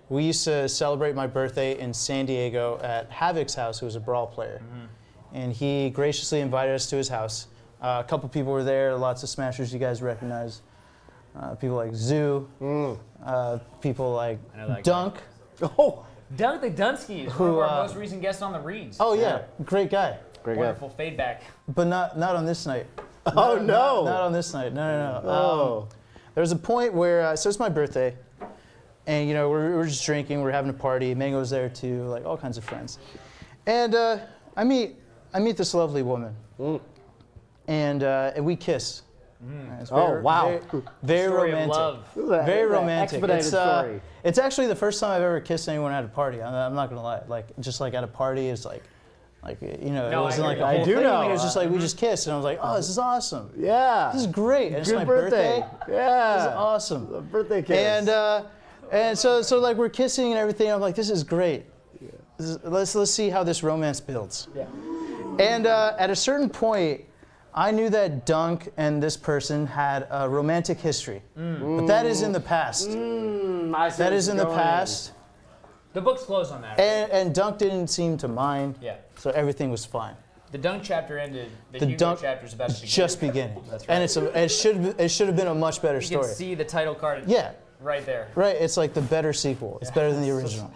we used to celebrate my birthday in San Diego at Havoc's house, who was a Brawl player. And he graciously invited us to his house. A couple people were there, lots of Smashers you guys recognize. People like Zoo, people like Dunk.
Oh,
Dunk the Dunskies, one of our most recent guests on the Reeds.
Oh yeah, great guy.
Wonderful fade back.
But not on this night.
Oh no!
Not on this night. No.
Oh.
There was a point where so it's my birthday, and you know we're just drinking, we're having a party. Mango's there too, like all kinds of friends, and I meet this lovely woman, and we kiss.
Oh wow!
Very
Story
romantic.
Of love.
Very romantic.
Expedited story.
It's actually the first time I've ever kissed anyone at a party. I'm not gonna lie. Like just like at a party, it's like you know,
No,
it wasn't like a
I
whole
do
thing.
know.
It was just like we just kissed, and I was like, oh, this is awesome.
Yeah.
This is great. And it's
Good
my
birthday. Yeah.
This is awesome.
A birthday kiss.
And so like we're kissing and everything. I'm like, this is great. Let's see how this romance builds.
Yeah.
And at a certain point, I knew that Dunk and this person had a romantic history, but that is in the past. That is in the past.
The book's closed on that. Right?
And Dunk didn't seem to mind.
Yeah.
So everything was fine.
The dunk chapter ended. The Hugo
dunk
chapter's about to begin.
Just beginning.
That's right.
And it should have been a much better
You
story.
can see the title card.
Yeah.
Right there.
Right, it's like the better sequel. It's better than the original.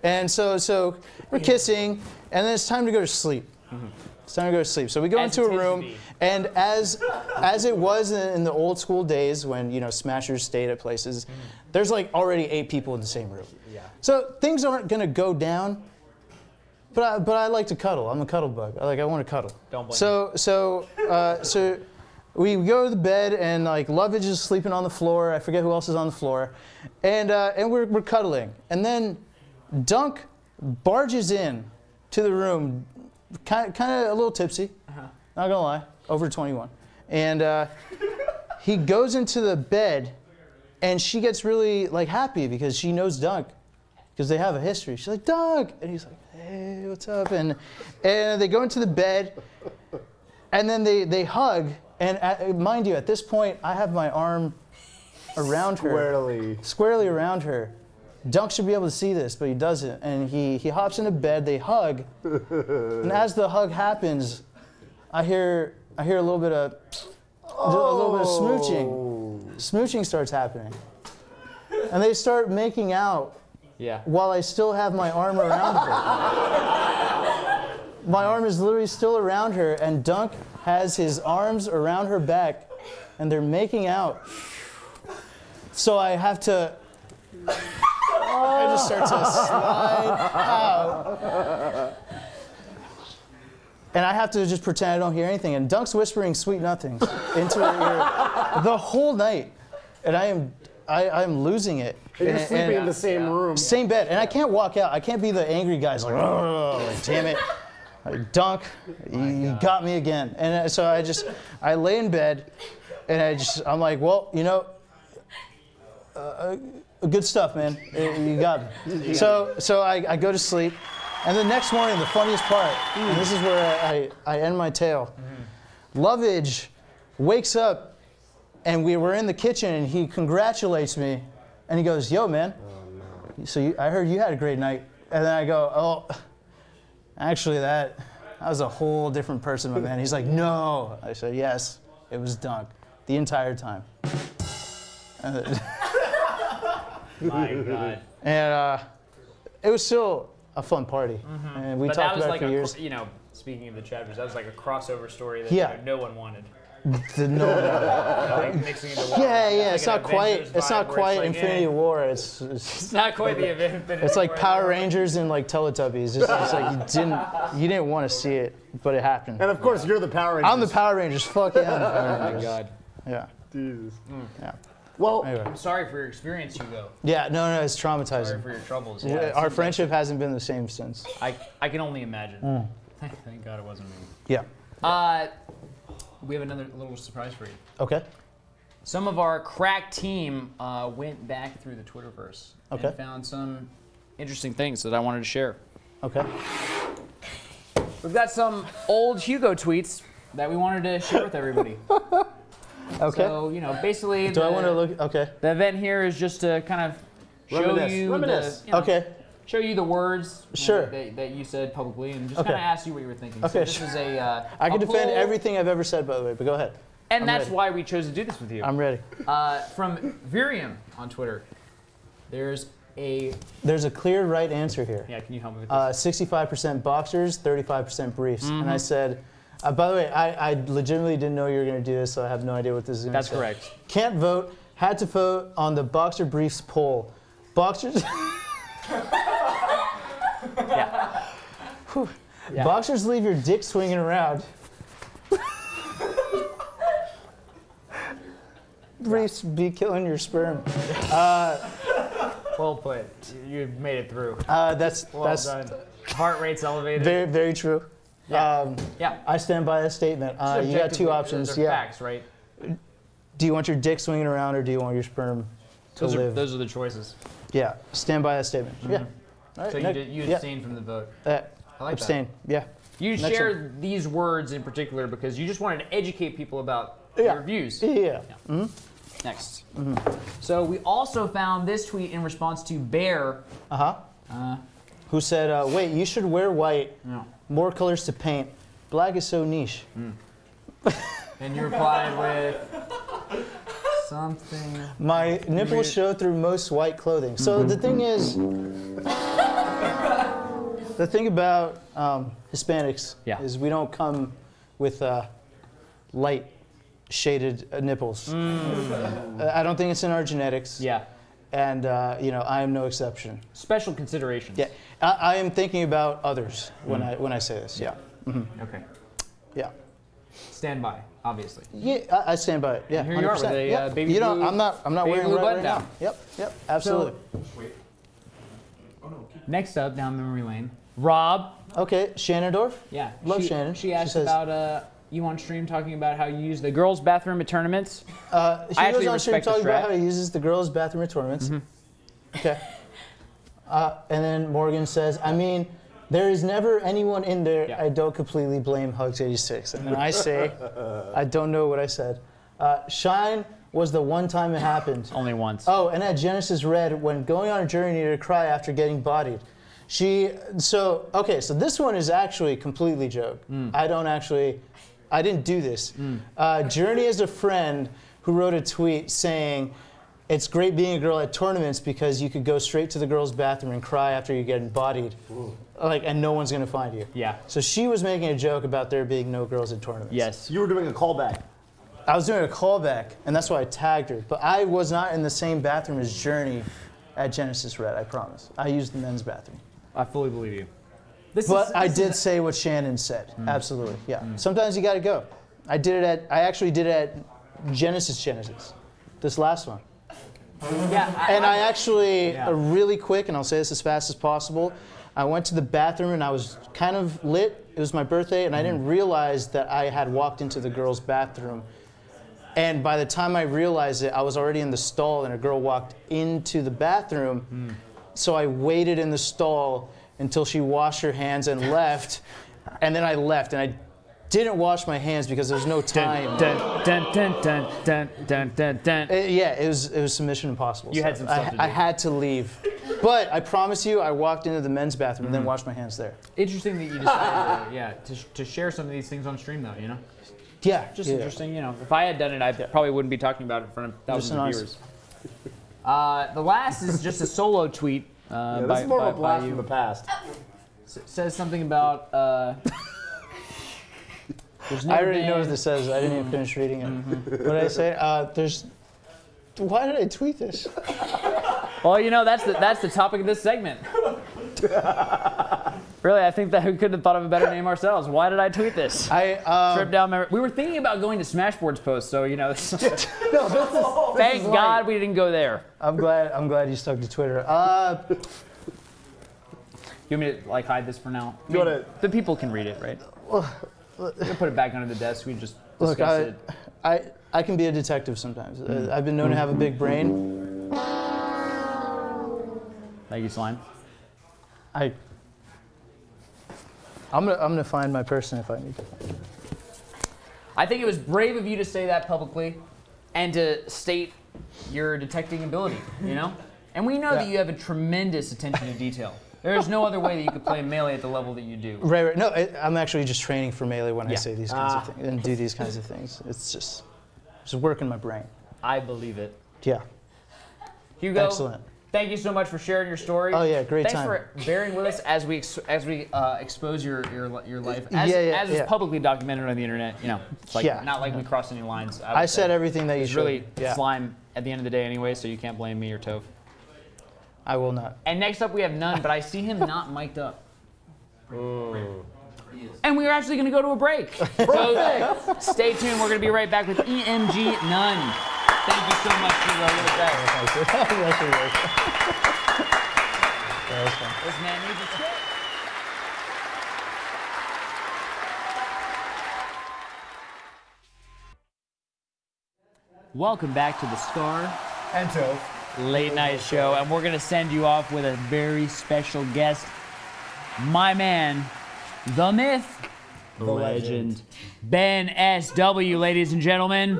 And so we're kissing, and then it's time to go to sleep. It's time to go to sleep. So we go into a room, and as it was in the old school days when, you know, Smashers stayed at places, there's like already 8 people in the same room.
Yeah.
So things aren't gonna go down, but I like to cuddle. I'm a cuddle bug. I want to cuddle.
Don't blame
So we go to the bed, and like Lovage is sleeping on the floor. I forget who else is on the floor, and we're cuddling. And then Dunk barges in to the room, kind of a little tipsy. Not gonna lie, over 21. And he goes into the bed, and she gets really like happy because she knows Dunk, because they have a history. She's like, Dunk, and he's like, hey, what's up? And they go into the bed, and then they hug. And mind you, at this point, I have my arm around her. Squarely around her. Dunk should be able to see this, but he doesn't. And he hops into bed, they hug. And as the hug happens, I hear a little bit of smooching. Smooching starts happening. And they start making out while I still have my arm around her. My arm is literally still around her, and Dunk has his arms around her back, and they're making out. So I have to, I just start to slide out. And I have to just pretend I don't hear anything. And Dunk's whispering sweet nothings into her ear the whole night. And I am losing it.
And you're sleeping in the same room.
Same bed. And I can't walk out. I can't be the angry guys like, oh, like, damn it. Like, Dunk, you got me again. And so I lay in bed, and I'm like, well, you know, good stuff, man. You got me. So I go to sleep, and the next morning, the funniest part, and this is where I end my tale. Lovage wakes up, and we were in the kitchen, and he congratulates me, and he goes, yo, man, so I heard you had a great night. And then I go, oh, actually, that was a whole different person, my man. He's like, no. I said, yes, it was Dunk the entire time.
My God.
And it was still a fun party. And we talked about it for years.
You know, speaking of the chapters, that was like a crossover story that no one wanted.
Like
mixing into one.
Yeah. It's not quite Infinity War.
It's not quite the Infinity War.
It's like Power Rangers and like Teletubbies. It's like you didn't want to see it, but it happened.
And of course, you're the Power Rangers.
I'm the Power Rangers. Fuck yeah.
Oh my God.
Yeah.
Jesus.
Yeah.
Well,
anyway.
I'm sorry for your experience, Hugo.
Yeah, no, it's traumatizing.
Sorry for your troubles.
Our friendship hasn't been the same since.
I can only imagine. Thank God it wasn't me.
Yeah.
We have another little surprise for you.
Okay.
Some of our crack team went back through the Twitterverse and found some interesting things that I wanted to share.
Okay.
We've got some old Hugo tweets that we wanted to share with everybody.
Okay.
So, you know, basically,
I want to look? Okay.
The event here is just to kind of show
Reminisce.
show you the words that you said publicly, and just kind of ask you what you were thinking.
Okay.
So this is a
I can defend everything I've ever said, by the way, but go ahead.
And that's why we chose to do this with you.
I'm ready.
From Virium on Twitter, there's a
clear right answer here.
Yeah, can you help me with this?
65% boxers, 35% briefs. And I said, by the way, I legitimately didn't know you were going to do this, so I have no idea what this is going to say.
That's correct.
Can't vote, had to vote on the boxer briefs poll. Boxers...
Yeah.
Boxers leave your dick swinging around. Briefs be killing your sperm.
Well put. You made it through.
That's
Done. Heart rate's elevated.
very, very true.
Yeah.
I stand by that statement. You got two options.
Those are facts, right?
Do you want your dick swinging around, or do you want your sperm to live?
Those are the choices.
Yeah. Stand by that statement. Yeah. All right,
So you abstained from the vote. I like
abstain. Yeah.
You shared these words in particular because you just wanted to educate people about your views.
Yeah.
Next. So we also found this tweet in response to Bear.
Who said, wait, you should wear white, more colors to paint, black is so niche.
And you replied with something.
My nipples show through most white clothing. So the thing is, the thing about Hispanics is we don't come with light shaded nipples. I don't think it's in our genetics.
Yeah.
And you know, I am no exception.
Special considerations.
Yeah, I am thinking about others when I say this. Yeah.
Okay.
Yeah.
Stand by, obviously.
Yeah, I stand by it. Yeah.
And here you are with a baby
You know,
blue.
I'm not wearing
blue
red
button
right
down.
now. Yep. Yep. Absolutely.
Next up, down memory lane, Rob.
Okay, Shannondorf.
Yeah.
Love Shannon.
She asked
says,
about you on stream talking about how you use the girls' bathroom at tournaments.
She
I
goes
actually
on stream
respect the
talking about
strat.
how he uses the girls' bathroom at tournaments. Okay. And then Morgan says, I mean, there is never anyone in there.
Yeah.
I don't completely blame Hugs86. And then I say, I don't know what I said. Shine was the one time it happened.
Only once.
Oh, and at Genesis Red, when going on a journey to cry after getting bodied. So this one is actually completely joke. I didn't do this. Journey is a friend who wrote a tweet saying, it's great being a girl at tournaments because you could go straight to the girls' bathroom and cry after you're getting bodied. And no one's gonna find you.
Yeah.
So she was making a joke about there being no girls at tournaments.
Yes.
You were doing a callback.
I was doing a callback, and that's why I tagged her. But I was not in the same bathroom as Journey at Genesis Red, I promise. I used the men's bathroom.
I fully believe you.
But I did say what Shannon said. Absolutely, yeah. Sometimes you gotta go. I actually did it at Genesis. This last one.
Yeah.
And I actually, really quick, and I'll say this as fast as possible, I went to the bathroom and I was kind of lit. It was my birthday, and I didn't realize that I had walked into the girls' bathroom. And by the time I realized it, I was already in the stall, and a girl walked into the bathroom. So I waited in the stall until she washed her hands and left. And then I left, and I didn't wash my hands because there was no time. It was some Mission Impossible.
You had some stuff to do.
I had to leave. But I promise you, I walked into the men's bathroom and then washed my hands there.
Interesting that you decided to share some of these things on stream, though, you know?
Yeah.
Just interesting, you know. If I had done it, I probably wouldn't be talking about it in front of thousands of viewers. The last is just a solo tweet.
This is more of a blast from the past.
Says something about.
I already know what this says. I didn't even finish reading it. What did I say? Why did I tweet this?
Well, you know, that's the topic of this segment. Really, I think that we couldn't have thought of a better name ourselves. Why did I tweet this? Trip down memory. We were thinking about going to Smashboard's post, so you know. Thank God we didn't go there.
I'm glad you stuck to Twitter.
You want me to like hide this for now?
The
people can read it, right? We're gonna put it back under the desk. We just discuss it.
I can be a detective sometimes. I've been known to have a big brain.
Thank you, Slime.
I'm gonna find my person if I need to.
I think it was brave of you to say that publicly, and to state your detecting ability. You know, and we know that you have a tremendous attention to detail. There's no other way that you could play Melee at the level that you do.
Right. No, I'm actually just training for Melee when I say these kinds of things and do these kinds of things. It's just working my brain.
I believe it.
Yeah.
Hugo,
excellent.
Thank you so much for sharing your story.
Oh yeah, great time.
Thanks for bearing with us as we expose your life as is publicly documented on the internet. You know, it's like not like we crossed any lines.
I said everything that you should.
Really Slime at the end of the day anyway, so you can't blame me or Toph.
I will not.
And next up we have None, but I see him not mic'd up. And we are actually going to go to a break. So stay tuned. We're going to be right back with EMG None. Thank you so much for the little best.
That was fun.
This man needs a tip. Welcome back to the Scar
and Toph
Late Night Show, and we're gonna send you off with a very special guest, my man, the myth, the legend, Ben SW, ladies and gentlemen.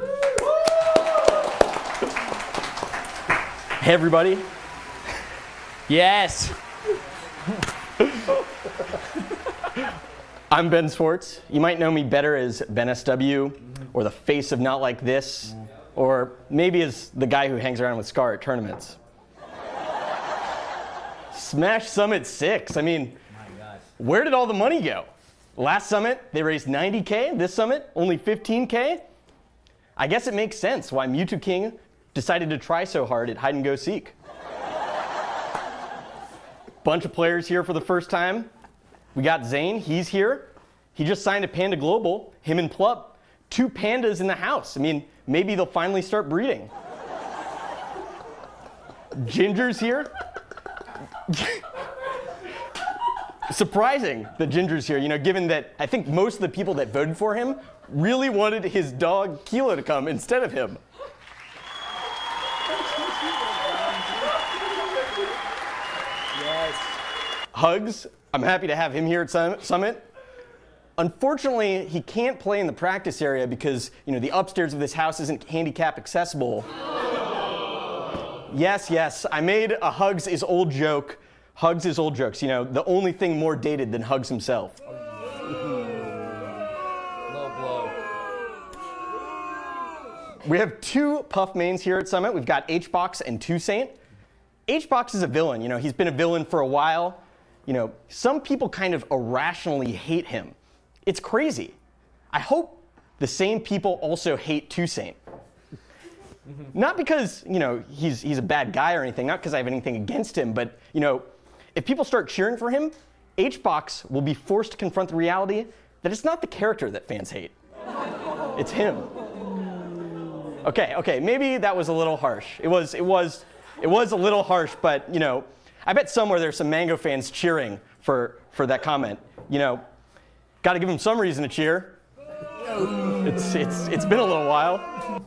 Hey everybody. I'm Ben Swartz. You might know me better as Ben SW, or the face of Not Like This, or maybe as the guy who hangs around with Scar at tournaments. Smash Summit 6. I mean, where did all the money go? Last summit, they raised 90K. This summit, only 15K. I guess it makes sense why Mewtwo King decided to try so hard at hide and go seek. Bunch of players here for the first time. We got Zain, he's here. He just signed a Panda Global, him and Plup. 2 pandas in the house. I mean, maybe they'll finally start breeding. Ginger's here. Surprising that Ginger's here, you know, given that I think most of the people that voted for him really wanted his dog Kilo to come instead of him.
Yes.
Hugs, I'm happy to have him here at Summit. Unfortunately, he can't play in the practice area because, you know, the upstairs of this house isn't handicap accessible. Yes, I made a Hugs is old joke. Hugs is old jokes, you know, the only thing more dated than Hugs himself.
Low blow.
We have 2 Puff mains here at Summit. We've got HBox and Zain. HBox is a villain, you know, he's been a villain for a while. You know, some people kind of irrationally hate him. It's crazy. I hope the same people also hate Zain. Not because, you know, he's a bad guy or anything, not because I have anything against him, but, you know, if people start cheering for him, HBox will be forced to confront the reality that it's not the character that fans hate. It's him. Okay, maybe that was a little harsh. It was a little harsh, but, you know, I bet somewhere there's some Mango fans cheering for that comment. You know, got to give him some reason to cheer. It's been a little while.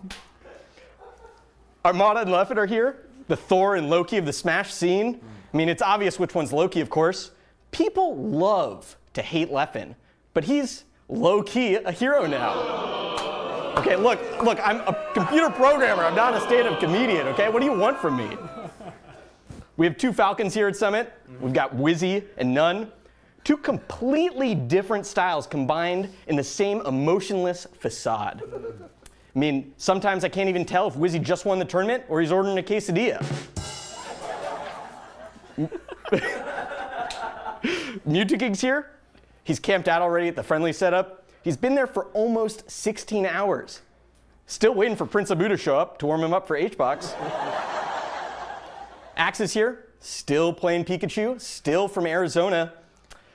Armada and Leffen are here, the Thor and Loki of the Smash scene. I mean, it's obvious which one's Loki, of course. People love to hate Leffen, but he's low-key a hero now. Okay, look, I'm a computer programmer. I'm not a stand-up comedian, okay? What do you want from me? We have 2 Falcons here at Summit. We've got Wizzy and Nun. 2 completely different styles combined in the same emotionless facade. I mean, sometimes I can't even tell if Wizzy just won the tournament or he's ordering a quesadilla. Mewtwo King's here. He's camped out already at the friendly setup. He's been there for almost 16 hours. Still waiting for Prince Abu to show up to warm him up for HBox. Axe is here. Still playing Pikachu. Still from Arizona.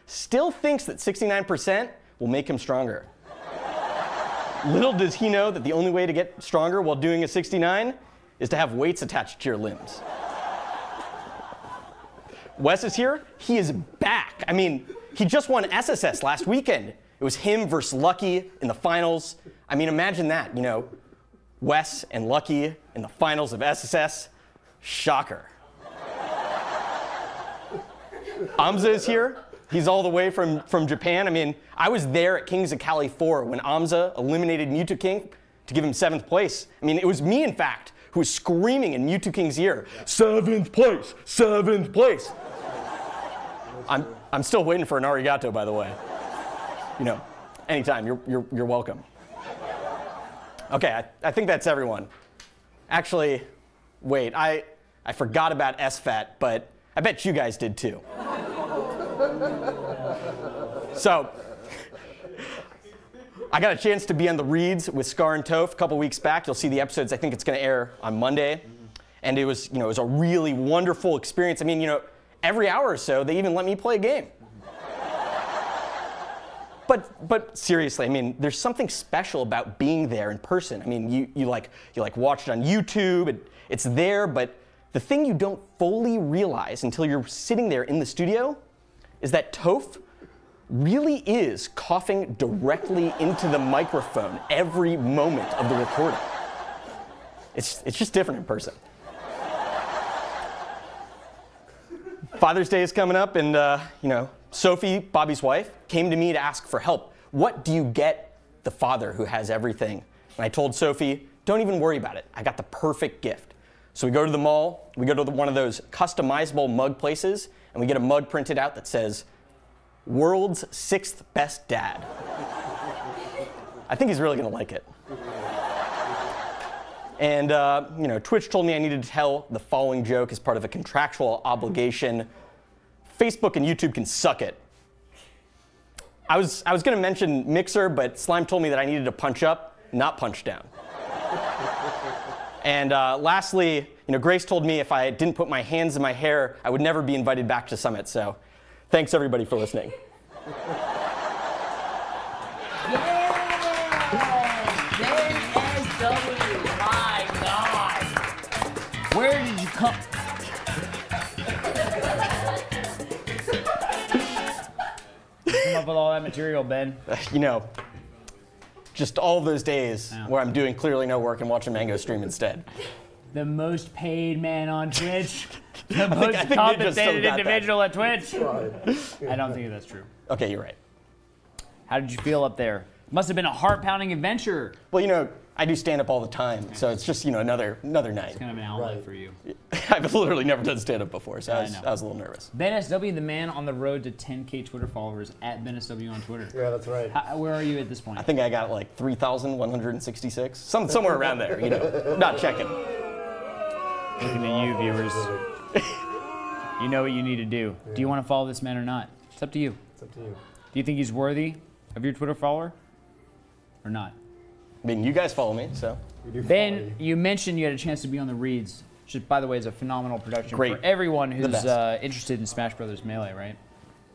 Still thinks that 69% will make him stronger. Little does he know that the only way to get stronger while doing a 69 is to have weights attached to your limbs. Wes is here. He is back. I mean, he just won SSS last weekend. It was him versus Lucky in the finals. I mean, imagine that, you know, Wes and Lucky in the finals of SSS. Shocker. aMSa is here. He's all the way from Japan. I mean, I was there at Kings of Cali 4 when aMSa eliminated Mewtwo King to give him 7th place. I mean, it was me, in fact, who was screaming in Mewtwo King's ear, 7th place, 7th place. I'm still waiting for an arigato, by the way. You know, anytime, you're welcome. Okay, I think that's everyone. Actually, wait, I forgot about SFAT, but I bet you guys did too. So, I got a chance to be on the reads with Scar and Toph a couple weeks back. You'll see the episodes. I think it's going to air on Monday, and it was, you know, it was a really wonderful experience. I mean, you know, every hour or so, they even let me play a game. But seriously, I mean, there's something special about being there in person. I mean, you watch it on YouTube, it's there, but the thing you don't fully realize until you're sitting there in the studio is that Toph really is coughing directly into the microphone every moment of the recording. It's just different in person. Father's Day is coming up, and you know, Sophie, Bobby's wife, came to me to ask for help. What do you get the father who has everything? And I told Sophie, don't even worry about it. I got the perfect gift. So we go to the mall, we go to one of those customizable mug places, and we get a mug printed out that says, world's 6th best dad. I think he's really gonna like it. And you know, Twitch told me I needed to tell the following joke as part of a contractual obligation. Facebook and YouTube can suck it. I was gonna mention Mixer, but Slime told me that I needed to punch up, not punch down. And lastly, you know, Grace told me if I didn't put my hands in my hair, I would never be invited back to Summit. So thanks everybody for listening.
My God. Where did you come? Come up with all that material, Ben.
You know, just all of those days where I'm doing clearly no work and watching Mango stream instead.
The most paid man on Twitch. The most
I think
compensated individual at Twitch. I don't think that's true.
Okay, you're right.
How did you feel up there? Must have been a heart-pounding adventure.
Well, you know, I do stand up all the time, so it's just, you know, another night.
It's kind of an outlet for you.
I've literally never done stand up before, so I was a little nervous.
Ben SW, the man on the road to 10K Twitter followers at Ben SW on Twitter.
Yeah, that's right.
Where are you at this point?
I think I got like 3,166, somewhere around there, you know, not checking.
Looking at you, viewers. You know what you need to do. Yeah. Do you want to follow this man or not? It's up to you.
It's up to you.
Do you think he's worthy of your Twitter follower or not?
I mean, you guys follow me, so.
Ben, you mentioned you had a chance to be on the Reeds, which, by the way, is a phenomenal production
Great.
for everyone who's interested in Smash Brothers Melee, right?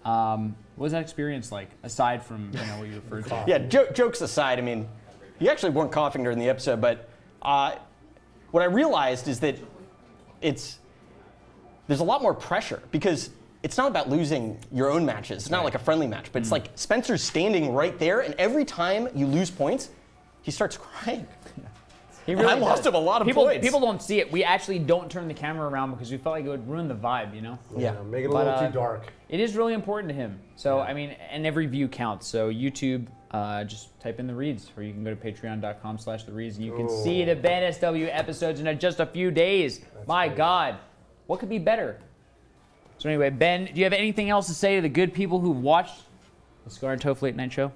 What was that experience like, aside from what you referred to?
Yeah, jokes aside, I mean, you actually weren't coughing during the episode, but what I realized is that there's a lot more pressure because it's not about losing your own matches. It's not like a friendly match, but it's like Spencer's standing right there, and every time you lose points, he starts crying.
He really
I lost him a lot of points.
People don't see it. We actually don't turn the camera around because we felt like it would ruin the vibe, you know?
Yeah, make it a little too dark.
It is really important to him. So, I mean, and every view counts. So YouTube, just type in the Reeds, or you can go to patreon.com/thereeds, and you can see the Ben SW episodes in just a few days. My God, what could be better? So anyway, Ben, do you have anything else to say to the good people who've watched the Scar and Toph Late Night Show?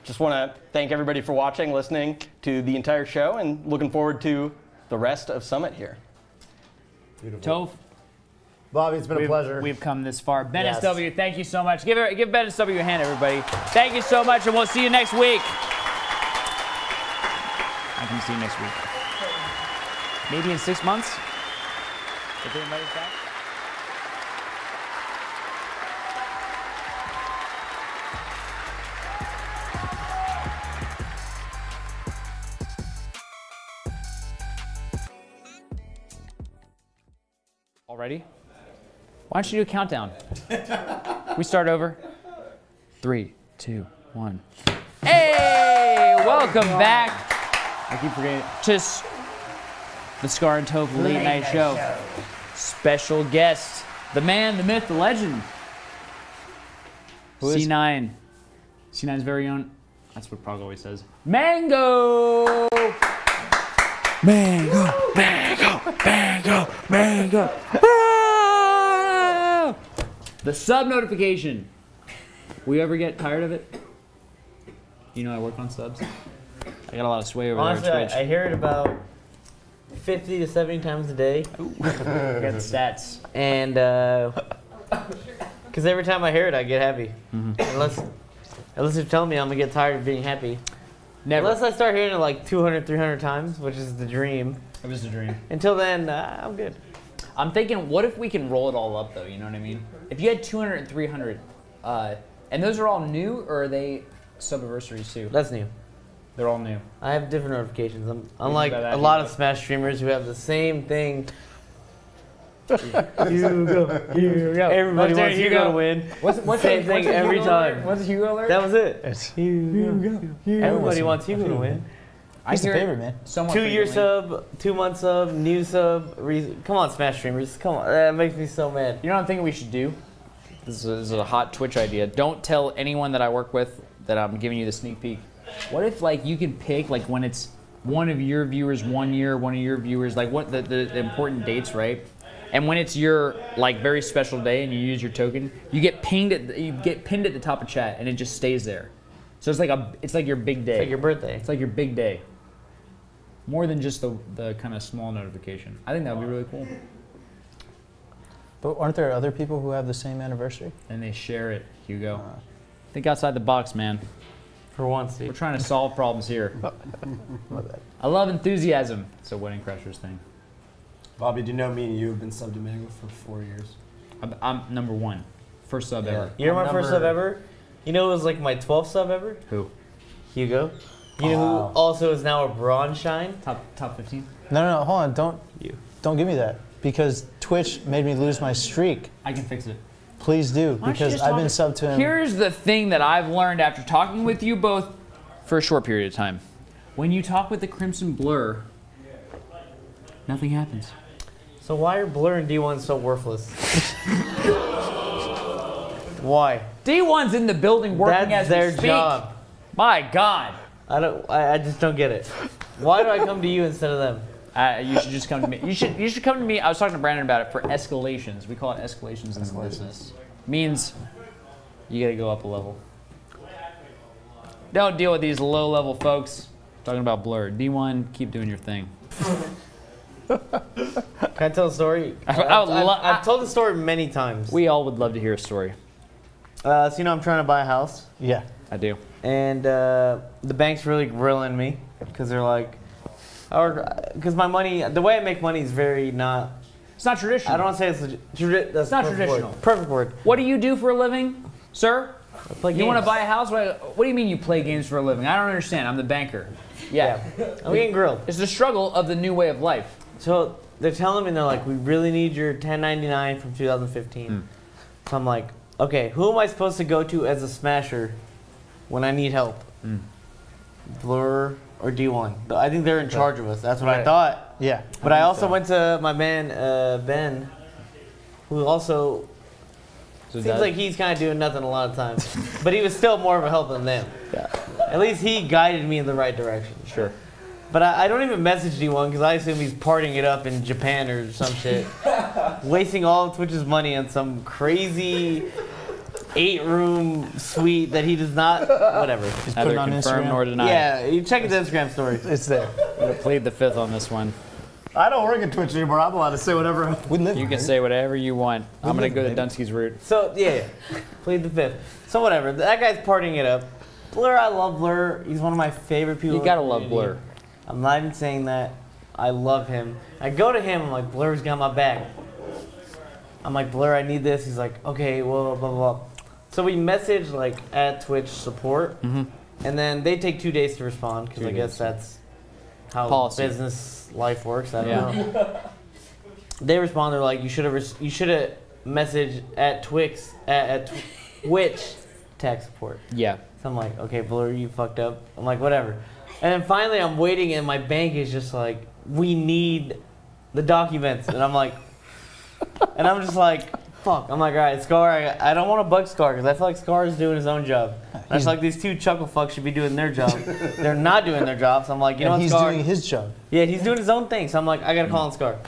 Just want to thank everybody for watching, listening to the entire show, and looking forward to the rest of Summit here.
Beautiful.
Toph,
Bobby, it's been a pleasure.
We've come this far. Ben SW, thank you so much. Give Ben SW a hand, everybody. Thank you so much, and we'll see you next week. I can see you next week. Maybe in 6 months. If they invite us back. Already? Why don't you do a countdown? We start over. 3, 2, 1. Hey! Welcome back. I keep forgetting. To the Scar and Toph Late Night Show. Special guest, the man, the myth, the legend. C9. C9's very own. That's what Prog always says. Mango! Mango, mango, mango, mango. Ah! The sub notification. Will you ever get tired of it? You know I work on subs. I got a lot of sway over
Honestly,
there on Twitch.
I hear it about 50 to 70 times a day.
Ooh. I got the stats.
And, because every time I hear it, I get happy. Unless you're telling me I'm going to get tired of being happy.
Never.
Unless I start hearing it like 200, 300 times, which is the dream.
It was the dream.
Until then, I'm good.
I'm thinking, what if we can roll it all up, though? You know what I mean? If you had 200 and 300, and those are all new, or are they sub-anniversaries too?
That's new.
They're all new.
I have different notifications. I'm unlike a lot of Smash streamers who have the same thing. Hugo. Everybody wants Hugo to win.
What's
same thing every time.
What's Hugo alert?
That was it. Hugo. Everybody wants Hugo to win.
He's the favorite, man.
2-year sub, 2-month sub, new sub. Come on, Smash streamers. Come on. That makes me so mad.
You know what I'm thinking we should do? This is a hot Twitch idea. Don't tell anyone that I work with that I'm giving you the sneak peek. What if like you can pick like when it's one of your viewers 1 year, one of your viewers, like what the important dates, right? And when it's your like very special day and you use your token, you get pinned at the top of chat, and it just stays there. So it's like your big day.
It's like your birthday.
It's like your big day. More than just the kind of small notification. I think that would be really cool.
But aren't there other people who have the same anniversary?
And they share it, Hugo. Think outside the box, man.
For once,
We're trying to solve problems here. I love enthusiasm. It's a Wedding Crashers thing.
Bobby, do you know me and you have been sub to Mango for 4 years?
I'm number 1. First sub ever.
You're my first sub ever? You know, it was like my 12th sub ever?
Who?
Hugo. You know who also is now a bronze shine?
Top 15?
No, hold on. Don't give me that. Because Twitch made me lose my streak.
I can fix it.
Please do,
Why don't you
because
just
I've
talk
been sub to him.
Here's the thing that I've learned after talking with you both for a short period of time. When you talk with the Crimson Blur, nothing happens.
So why are Blur and D1 so worthless? Why?
D1's in the building working
That's
as
their
we speak.
job.
My God.
I just don't get it. Why do I come to you instead of them?
You should just come to me. You should come to me. I was talking to Brandon about it for escalations. We call it escalations in the business. Means you gotta go up a level. Don't deal with these low-level folks. Talking about Blur. D1, keep doing your thing.
Can I tell a story? I've told the story many times.
We all would love to hear a story.
So you know I'm trying to buy a house.
Yeah.
I do.
And the bank's really grilling me because they're like, because my money, the way I make money is very not.
It's not traditional.
I don't want to say it's legit. That's
not
perfect
traditional.
Word. Perfect word.
What do you do for a living, sir?
Play
You want to
games.
buy a house? What do you mean you play games for a living? I don't understand. I'm the banker. Yeah.
I'm getting grilled.
It's the struggle of the new way of life.
So they're telling me, they're like, we really need your 1099 from 2015. So I'm like, okay, who am I supposed to go to as a smasher when I need help? Blur or D1? I think they're in charge of us. That's what I thought.
Yeah.
But I also went to my man, Ben, who also seems like he's kind of doing nothing a lot of times. But he was still more of a help than them.
Yeah.
At least he guided me in the right direction.
Sure.
But I don't even message D1 because I assume he's partying it up in Japan or some shit. Wasting all of Twitch's money on some crazy 8-room suite that he does not, whatever.
He's
Neither
putting on
confirm
Instagram.
nor deny.
Yeah, you check his Instagram story.
It's there.
I'm going to plead the fifth on this one.
I don't work at Twitch anymore. I'm allowed to say whatever.
We live
You can say whatever you want. I'm going to go to Dunsky's route.
So, yeah, plead the fifth. So, whatever. That guy's partying it up. Blur, I love Blur. He's one of my favorite people.
You got to
in the
love
community.
Blur.
I'm not even saying that. I love him. I go to him, I'm like, Blur's got my back. I'm like, Blur, I need this. He's like, okay, well, blah, blah, blah. So we message like at Twitch support, and then they take 2 days to respond because I guess that's how
Policy.
business life works. I don't know. They respond. They're like, you should have messaged at Twix at Twitch tech support.
Yeah.
So I'm like, okay, Blur, you fucked up. I'm like, whatever. And then finally, I'm waiting, and my bank is just like, we need the documents, and I'm like, and I'm just like. Fuck. I'm like, all right, Scar, I don't want to bug Scar because I feel like Scar is doing his own job. I feel like these two chuckle fucks should be doing their job. They're not doing their job, so I'm like, you know what,
he's
Scar?
doing his job.
Yeah, he's doing his own thing, so I'm like, I got to call on Scar.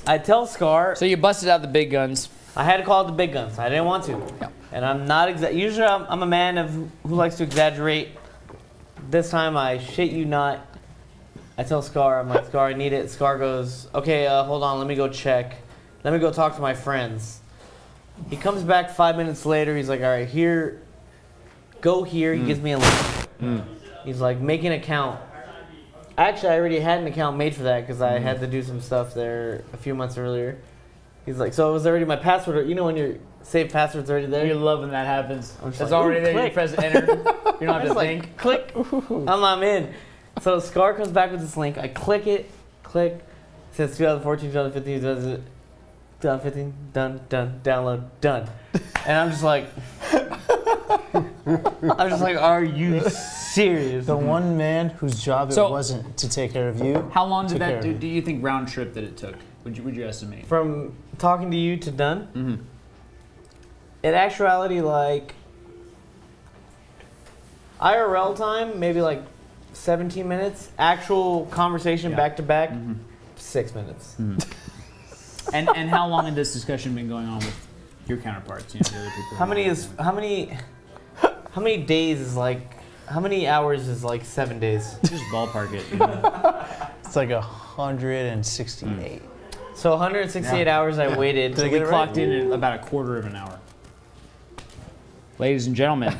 I tell Scar.
So you busted out the big guns.
I had to call out the big guns. I didn't want to.
Yeah.
And I'm not usually I'm a man who likes to exaggerate. This time I shit you not. I tell Scar, I'm like, Scar, I need it. Scar goes, okay, hold on, let me go check. Let me go talk to my friends. He comes back 5 minutes later. He's like, all right, here, go here. He gives me a link. He's like, make an account. Actually, I already had an account made for that because I had to do some stuff there a few months earlier. He's like, so it was already my password. You know when your saved password's already there?
You love when that happens.
just
It's
like,
already
ooh,
there. You
click.
press enter. You don't have to
Like,
think.
click. I'm in. So Scar comes back with this link. I click it. Click. It says 2014, 2015, 2015, done, download, done. And I'm just like, are you serious?
The one man whose job it wasn't to take care of you.
How long did that do you think round trip that it took? Would you estimate?
From talking to you to done? In actuality, like, IRL time, maybe like 17 minutes. Actual conversation back to back, 6 minutes.
And how long had this discussion been going on with your counterparts? You know, the other people
How many days is like? How many hours is like 7 days?
Just ballpark it. You know?
It's like 168.
So 168 hours I waited.
So we clocked in at about a quarter of an hour. Ladies and gentlemen,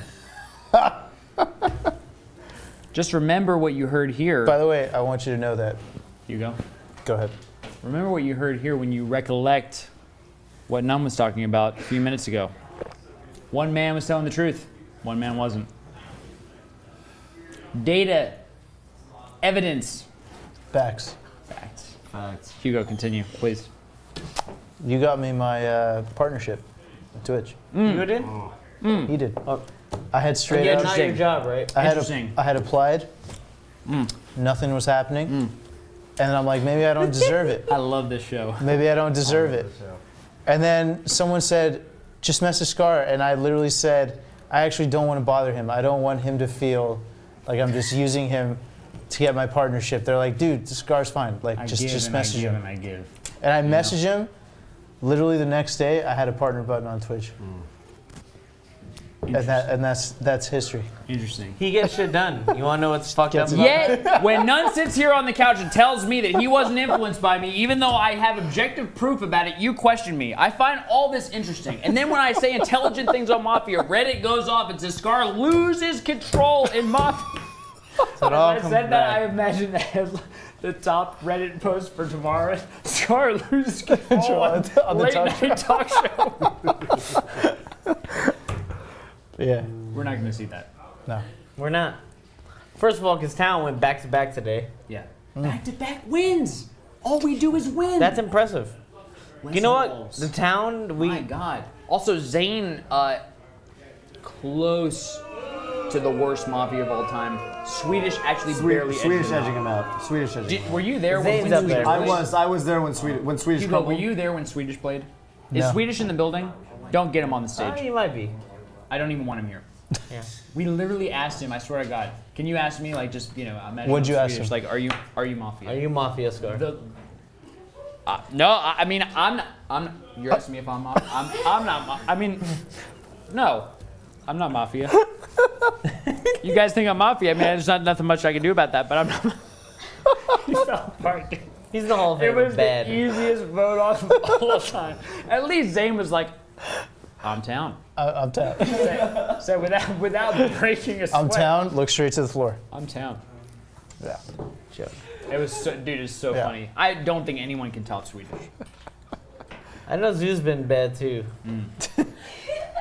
just remember what you heard here.
By the way, I want you to know that.
You go.
Go ahead.
Remember what you heard here when you recollect what Num was talking about a few minutes ago. One man was telling the truth. One man wasn't. Data. Evidence.
Facts.
Facts. Hugo, continue, please.
You got me my partnership on Twitch.
You did?
He did. I had straight
Yeah,
up.
not your job, right?
I
Interesting.
had applied. Nothing was happening. And I'm like, maybe I don't deserve it.
I love this show.
Maybe I don't deserve it. And then someone said, just message Scar. And I literally said, I actually don't want to bother him. I don't want him to feel like I'm just using him to get my partnership. They're like, dude, Scar's fine. Like, just message him. And I messaged him. Literally the next day, I had a partner button on Twitch. And that's history.
Interesting.
He gets shit done. You want to know what's fucked up?
Yet, when Nunn sits here on the couch and tells me that he wasn't influenced by me, even though I have objective proof about it, you question me. I find all this interesting. And then when I say intelligent things on Mafia, Reddit goes off and says Scar loses control in Mafia.
So it all
I
comes
said that,
back.
I imagine that as the top Reddit post for tomorrow. Scar loses control on
on the
late
talk
night talk show.
Yeah.
We're not going to see that.
No.
We're not. First of all, because Town went back to back today.
Yeah. Back-to-back wins. All we do is win.
That's impressive. You know what?
Westballz.
The Town,
My God. Also, Zain, close to the worst Mafia of all time. Swedish actually barely
Swedish
edged him
edging him out. Swedish edging him out.
Were you there
Zane's
when
up
Swedish
there.
played?
I was there when Swedish
Hugo, were
crumbled.
you there when Swedish played? Is
No.
Swedish in the building? Don't get him on the stage.
you might be.
I don't even want him here.
Yeah.
We literally asked him, I swear to God, can you ask me, like, just, you know, imagine
What'd you ask
Swedish,
him?
like, are you Mafia?
Are you Mafia, Scar?
No, I mean, I'm not, you're asking me if I'm Mafia? I'm not, I mean, no, I'm not Mafia. You guys think I'm Mafia? I mean, there's nothing much I can do about that, but I'm not. He fell apart, dude.
He's the Hall of
It
Famer.
was
Bad.
the easiest vote off of all time. At least Zayn was like, I'm Town.
I'm Town.
So without breaking a sweat.
I'm Town. Look straight to the floor.
I'm Town.
Yeah. Joke.
It was so, dude, it's so
Yeah.
funny. I don't think anyone can top Swedish.
I know Zoo's been bad too.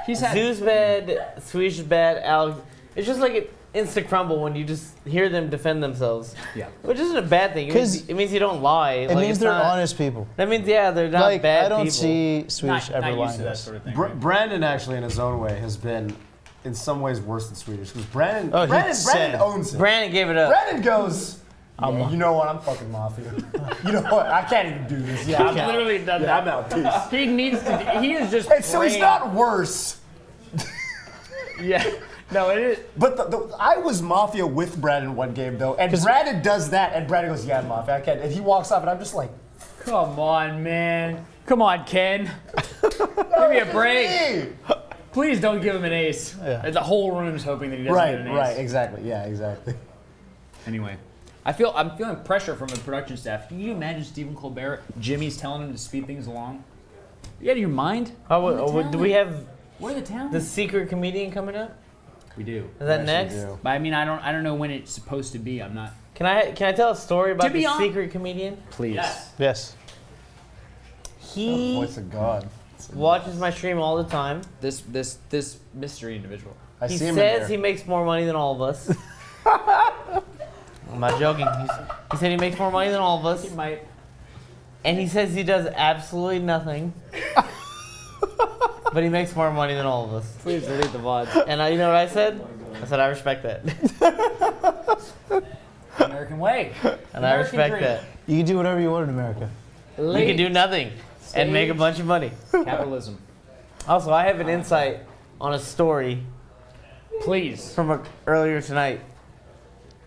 He's had
Zoo's bad, Swedish is bad, Alex. It's just like an instant crumble when you just hear them defend themselves.
Yeah.
Which isn't a bad thing. It means you don't lie.
It means they're honest people.
That means, yeah, they're not
Like,
bad
I don't
people.
see Swedish
not
ever
used
lying
to
to
that
us.
sort of thing. right?
Brandon actually, in his own way, has been, in some ways, worse than Swedish. Because Brandon,
Oh, he
Brandon
said-
owns it.
Brandon gave it up.
Brandon goes, yeah, you know what? I'm fucking Mafia. You know what? I can't even do this. Yeah,
I've literally done
yeah,
that.
I'm out. Peace.
He needs to. He is just.
And so he's
praying.
not worse.
Yeah. No, it is.
But I was Mafia with Brandon one game, though. And Brandon does that, and Brandon goes, yeah, I'm Mafia. I can't. And he walks off, and I'm just like,
Come on, man. Come on, Ken. Give me a break.
hey.
Please don't give him an ace.
Yeah.
The whole room's hoping that he doesn't get an ace.
Right, exactly. Yeah, exactly.
Anyway, I'm feeling pressure from the production staff. Can you imagine Stephen Colbert? Jimmy's telling him to speed things along. You out of your mind?
Do we have
What are the talents?
the secret comedian coming up?
We do.
Is that next?
But I mean, I don't know when it's supposed to be. I'm not.
Can I tell a story about
be
the
hon-
secret comedian?
Please.
Yes.
He
Voice of God.
watches my stream all the time.
This mystery individual.
I
He
see him
says
in
he
there.
makes more money than all of us. I'm not joking. He said he makes more money than all of us.
He might.
And he says he does absolutely nothing. But he makes more money than all of us.
Please delete the VOD.
And you know what I said? I said, I respect that.
American way.
And I respect that.
You can do whatever you want in America.
You can do nothing and make a bunch of money.
Capitalism.
Also, I have an insight on a story
Please.
from earlier tonight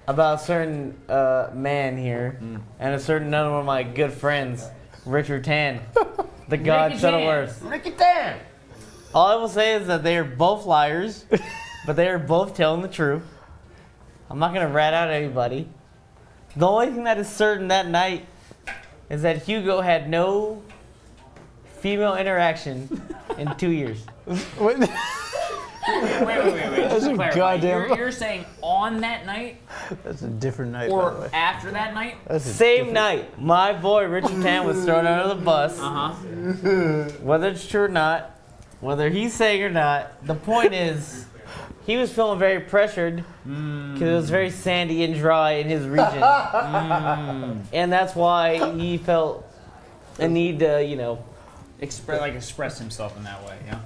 about a certain man here and a certain another one of my good friends, Richard Tan. The God
Ricky
Shuttleworth.
Ricky Dan.
All I will say is that they are both liars, but they are both telling the truth. I'm not gonna rat out anybody. The only thing that is certain that night is that Hugo had no female interaction in 2 years.
Wait.
That's
Just
a
clarify.
goddamn-
You're saying on that night
That's a different night, by the
or
way.
after that night?
That's a
Same
different-
night, my boy Richard Tan was thrown under the bus. Whether it's true or not, whether he's saying or not, the point is, he was feeling very pressured because it was very sandy and dry in his region. And that's why he felt a need to, you know,
Express himself in that way, yeah.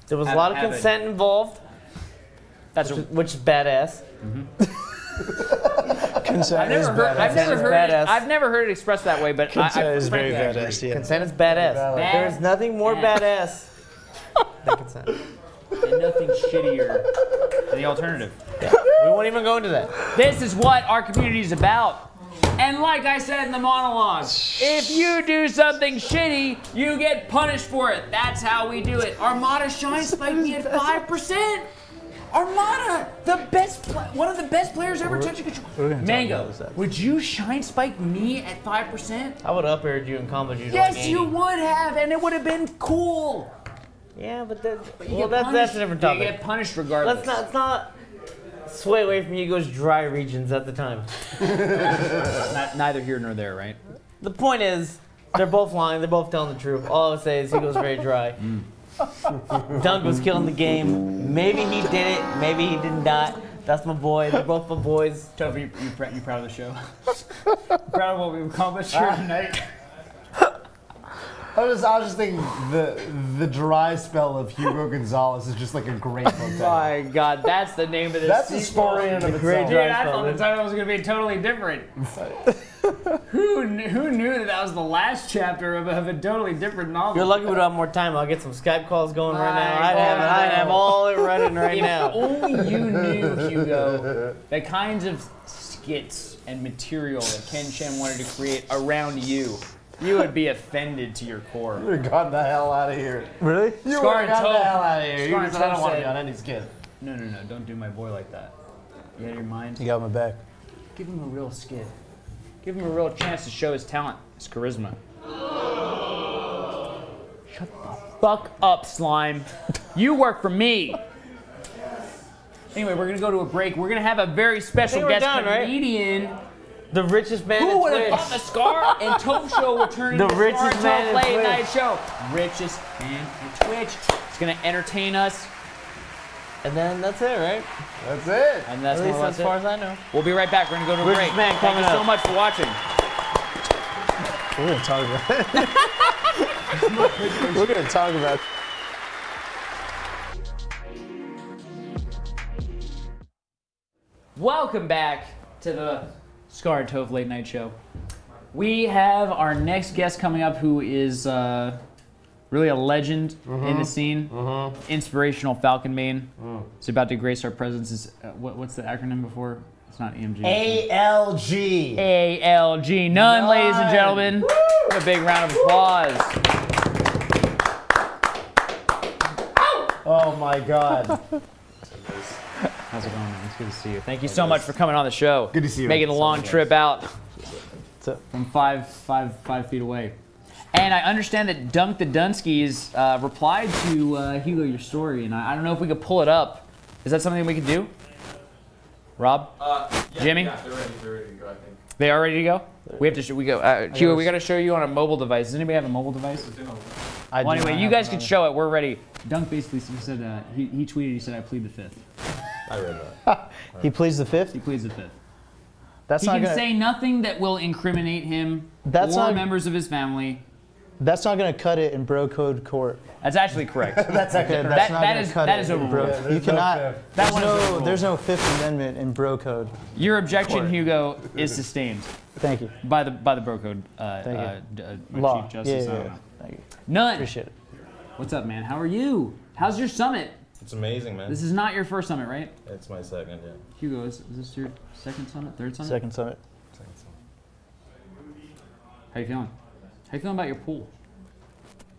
there was a lot of
Have it.
consent involved,
That's
which is badass.
Consent is badass.
Badass.
I've never heard it expressed that way, but
Consent is very
frankly, I agree.
badass, yeah.
Consent is badass. There is nothing more badass than consent.
And nothing shittier than the alternative.
We won't even go into that.
This is what our community is about. And like I said in the monologue, if you do something shitty, you get punished for it. That's how we do it. Armada shine spiked me at 5%. Armada, one of the best players ever touching control. Mango, would you shine spike me at 5%?
I would have up-aired you and comboed you to
Yes,
like 80.
you would have, and it would have been cool.
Yeah, but
You
that's
get
a different
punished-
topic.
You get punished regardless.
Let's not sway away from Hugo's dry regions at the time.
Neither here nor there, right?
The point is, they're both lying. They're both telling the truth. All I would say is Hugo's very dry. Dunk was killing the game. Maybe he did it. Maybe he did not. That's my boy. They're both my boys.
Toph, you proud of the show? Proud of what we've accomplished here tonight?
I was just thinking the dry spell of Hugo Gonzalez is just like a great book title.
My God, that's the name of this.
That's a
sequel.
story in and of
great
itself.
Dude, I thought the title was going to be totally different. Who knew that was the last chapter of a totally different novel?
You're lucky we don't have more time. I'll get some Skype calls going right now.
My
I'd have all it running right
If
now.
only you knew, Hugo, the kinds of skits and material that Ken Chen wanted to create around you. You would be offended to your core.
You would have gotten the hell out of here.
Really?
You
Scar
would have
and
gotten the
Toph.
hell out of here. You
Scar and
said, I
Toph
don't want to be
said-
on any skid.
No, don't do my boy like that. You out of your mind?
You got my back.
Give him a real skit. Give him a real chance to show his talent, his charisma. Shut the fuck up, slime. You work for me. Anyway, we're gonna go to a break. We're gonna have a very special
we're
guest
done, right?
comedian.
The richest man
Who
in
would have
Twitch.
thought the Scar and Toph show returning
The
to
richest
Scar and
man
Toph
in
late
Twitch.
night show? Richest man in Twitch. It's gonna entertain us,
And then that's it, right?
That's it.
and that's
At least
more
as far as I know.
We'll be right back. We're gonna go to a
Richest
break.
man
Thank you
coming
so
up.
much for watching.
We're gonna talk about it. We're gonna talk about it.
Welcome back to the Scar and Toph Late Night Show. We have our next guest coming up who is really a legend in the scene. Inspirational Falcon Main. He's about to grace our presence. What's the acronym before? It's not EMG.
ALG.
ALG. None, ladies and gentlemen. A big round of applause.
Oh my God.
How's it going, man? It's good to see you. Thank you so much for coming on the show.
Good to see you.
Making the long trip out
up?
from 5 feet away. And I understand that Dunk the Dunskies replied to Hugo your story, and I don't know if we could pull it up. Is that something we can do? Rob? Jimmy?
Yeah, they're ready to go, I think.
They are ready to go? We have to. Hugo, we got to show you on a mobile device. Does anybody have a mobile device?
I
Well,
do
anyway,
not
you
have
guys
another.
can show it. We're ready. Dunk basically said he tweeted. He said, "I plead the fifth."
I read that.
He pleads the fifth.
He pleads the fifth.
That's
He
not
can
gonna.
say nothing that will incriminate him
That's
or
not-
members of his family.
That's not gonna cut it in bro code court.
That's actually correct.
That's actually
Okay,
correct.
that's
That-
not
that
gonna
is-
cut
that
it
is
in
overruled.
bro.
Yeah,
You
there's no
cannot.
fifth.
That one is overruled.
There's no Fifth Amendment in bro code.
Your objection, Hugo, is sustained
Thank you.
by the bro code.
Law.
Chief Justice.
Yeah,
I
yeah,
don't
yeah.
know.
Thank you.
None.
Appreciate it.
What's up, man? How are you? How's your summit?
It's amazing, man.
This is not your first summit, right?
It's my second, yeah.
Hugo, is this your second summit? Third summit?
Second summit.
How you feeling? How you feeling about your pool?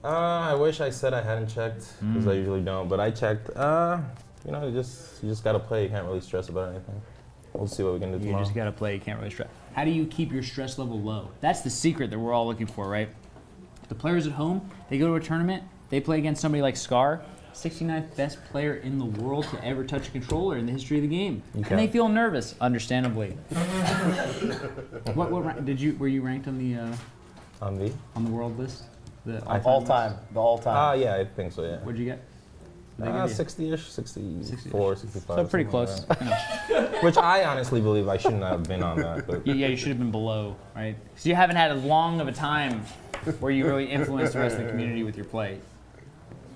I wish I said I hadn't checked, because I usually don't, but I checked. You know, you just gotta play. You can't really stress about anything. We'll see what we can do tomorrow.
You just gotta play. You can't really stress. How do you keep your stress level low? That's the secret that we're all looking for, right? The players at home, they go to a tournament, they play against somebody like Scar, 69th best player in the world to ever touch a controller in the history of the game, and they feel nervous, understandably. What rank were you ranked on the world list? The
All time.
Yeah, I think so. Yeah.
What'd you get?
60-ish, 64, 65.
So pretty close.
Like which I honestly believe I shouldn't have been on that. But.
Yeah, you should have been below, right? Because you haven't had as long of a time where you really influence the rest of the community with your play.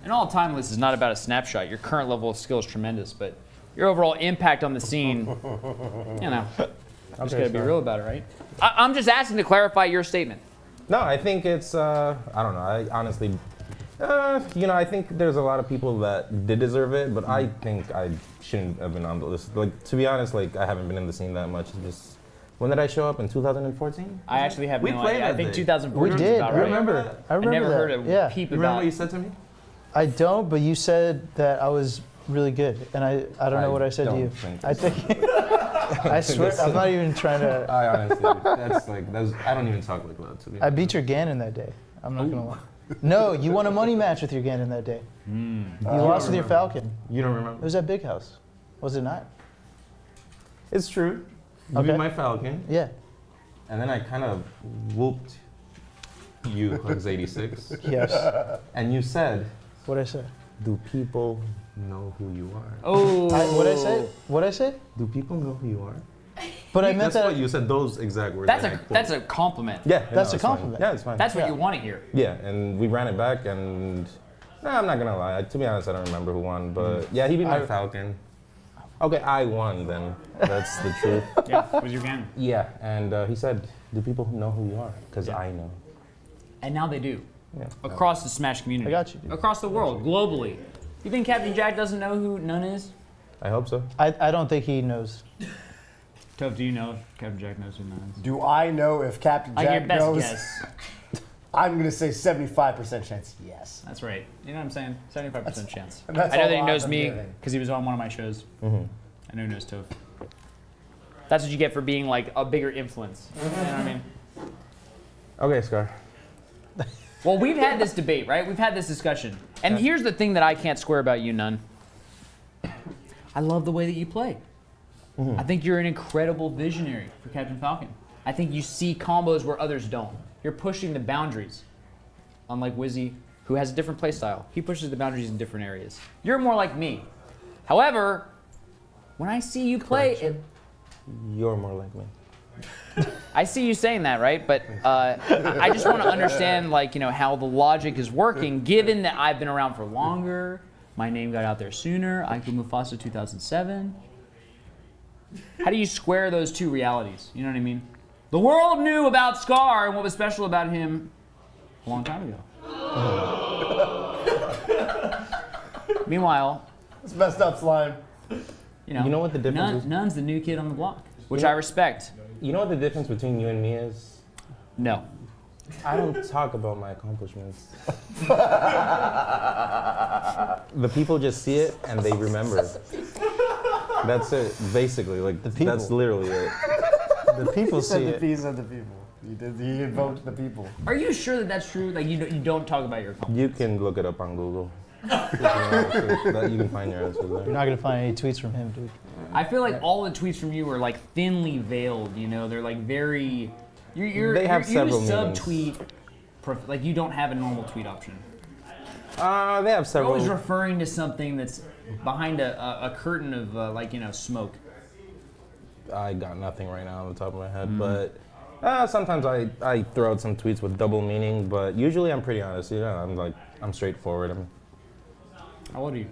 An all-time list is not about a snapshot. Your current level of skill is tremendous, but your overall impact on the scene, you know, just gotta be real about it, right? I'm just asking to clarify your statement.
No, I think it's, I don't know, I honestly, you know, I think there's a lot of people that did deserve it, but I think I shouldn't have been on the list. Like, to be honest, like, I haven't been in the scene that much. It's just, when did I show up? In 2014?
I actually have
We
no
played
idea. I
that
think
day.
2014
We did.
is about
I
right.
remember. I remember
never
that.
heard a peep
You remember
about
what you said to me?
I don't, but you said that I was really good, and I don't know what I said to you. I think. I swear, I'm not even trying to.
I honestly, I don't even talk like that to me.
I beat your Ganon that day. I'm not gonna lie. No, you won a money match with your Ganon that day. You lost with your Falcon.
You don't
It
remember?
was at Big House, was it not?
It's true. You
Okay.
beat my Falcon,
Yeah.
and then I kind of whooped you, Hugs 86,
Yes.
and you said,
What I say?
do people know who you are?
Oh.
What I say? What I say?
Do people know who you are?
But I meant
That's what
that.
you said, those exact words.
That's a compliment.
Yeah,
That's
no,
a
it's
compliment.
Fine. Yeah, it's fine.
That's what
Yeah.
you want to hear.
Yeah, and we ran it back, and I'm not gonna lie. To be honest, I don't remember who won, but yeah, he beat my Falcon. Okay, I won then. That's the truth.
Yeah, it was your game.
Yeah, and he said, "Do people know who you are? Because I know."
And now they do.
Yeah.
Across the Smash community.
I got you, dude.
Across the world, globally. You think Captain Jack doesn't know who None is?
I hope so.
I don't think he knows.
Toph, do you know if Captain Jack knows who None is?
Do I know if Captain
Like your
Jack
best
knows?
guess.
I'm going to say 75% chance yes.
That's right. You know what I'm saying? 75% chance. I
that's
know
all
that he
odds
knows
I'm
me
giving.
because he was on one of my shows. I know he knows Toph. That's what you get for being like a bigger influence. You know what I mean?
Okay, Scar.
Well, we've had this debate, right? We've had this discussion. And here's the thing that I can't square about you, None. I love the way that you play. I think you're an incredible visionary for Captain Falcon. I think you see combos where others don't. You're pushing the boundaries. Unlike Wizzy, who has a different play style. He pushes the boundaries in different areas. You're more like me. However, when I see you play,
You're more like me.
I see you saying that, right? But I just want to understand, like, you know, how the logic is working, given that I've been around for longer, my name got out there sooner, I could Mufasa 2007. How do you square those two realities? You know what I mean? The world knew about Scar and what was special about him a long time ago. Meanwhile,
It's messed up, Slime.
you know
what the difference is?
None's the new kid on the block, which I respect.
You know what the difference between you and me is?
No.
I don't talk about my accomplishments. The people just see it and they remember. That's it, basically. Like that's literally it.
The people
He
see
said
it.
he said the people. He invoked the people.
Are you sure that that's true? Like you don't talk about your accomplishments?
You can look it up on Google. You can find your answer there.
You're not gonna find any tweets from him, dude.
I feel like all the tweets from you are like thinly veiled. You know, they're like very.
They have several meanings.
Subtweet. Like you don't have a normal tweet option.
They have
You're
several.
always referring to something that's behind a curtain of like, you know, smoke.
I got nothing right now on the top of my head, but sometimes I throw out some tweets with double meaning, but usually I'm pretty honest. You know, I'm straightforward.
How old are you?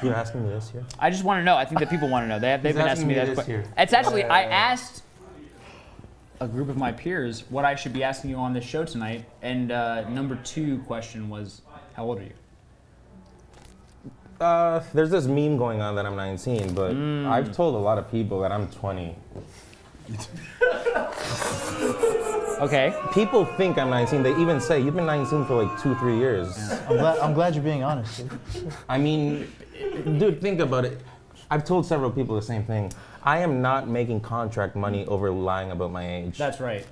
You're asking me this here?
I just want to know. I think that people want to know. They've been asking me that
this
question.
here.
It's actually I asked a group of my peers what I should be asking you on this show tonight, and number 2 question was, how old are you?
There's this meme going on that I'm 19, but I've told a lot of people that I'm 20.
Okay.
People think I'm 19. They even say, you've been 19 for like 2-3 years.
I'm glad you're being honest, dude.
I mean, dude, think about it. I've told several people the same thing. I am not making contract money over lying about my age.
That's right.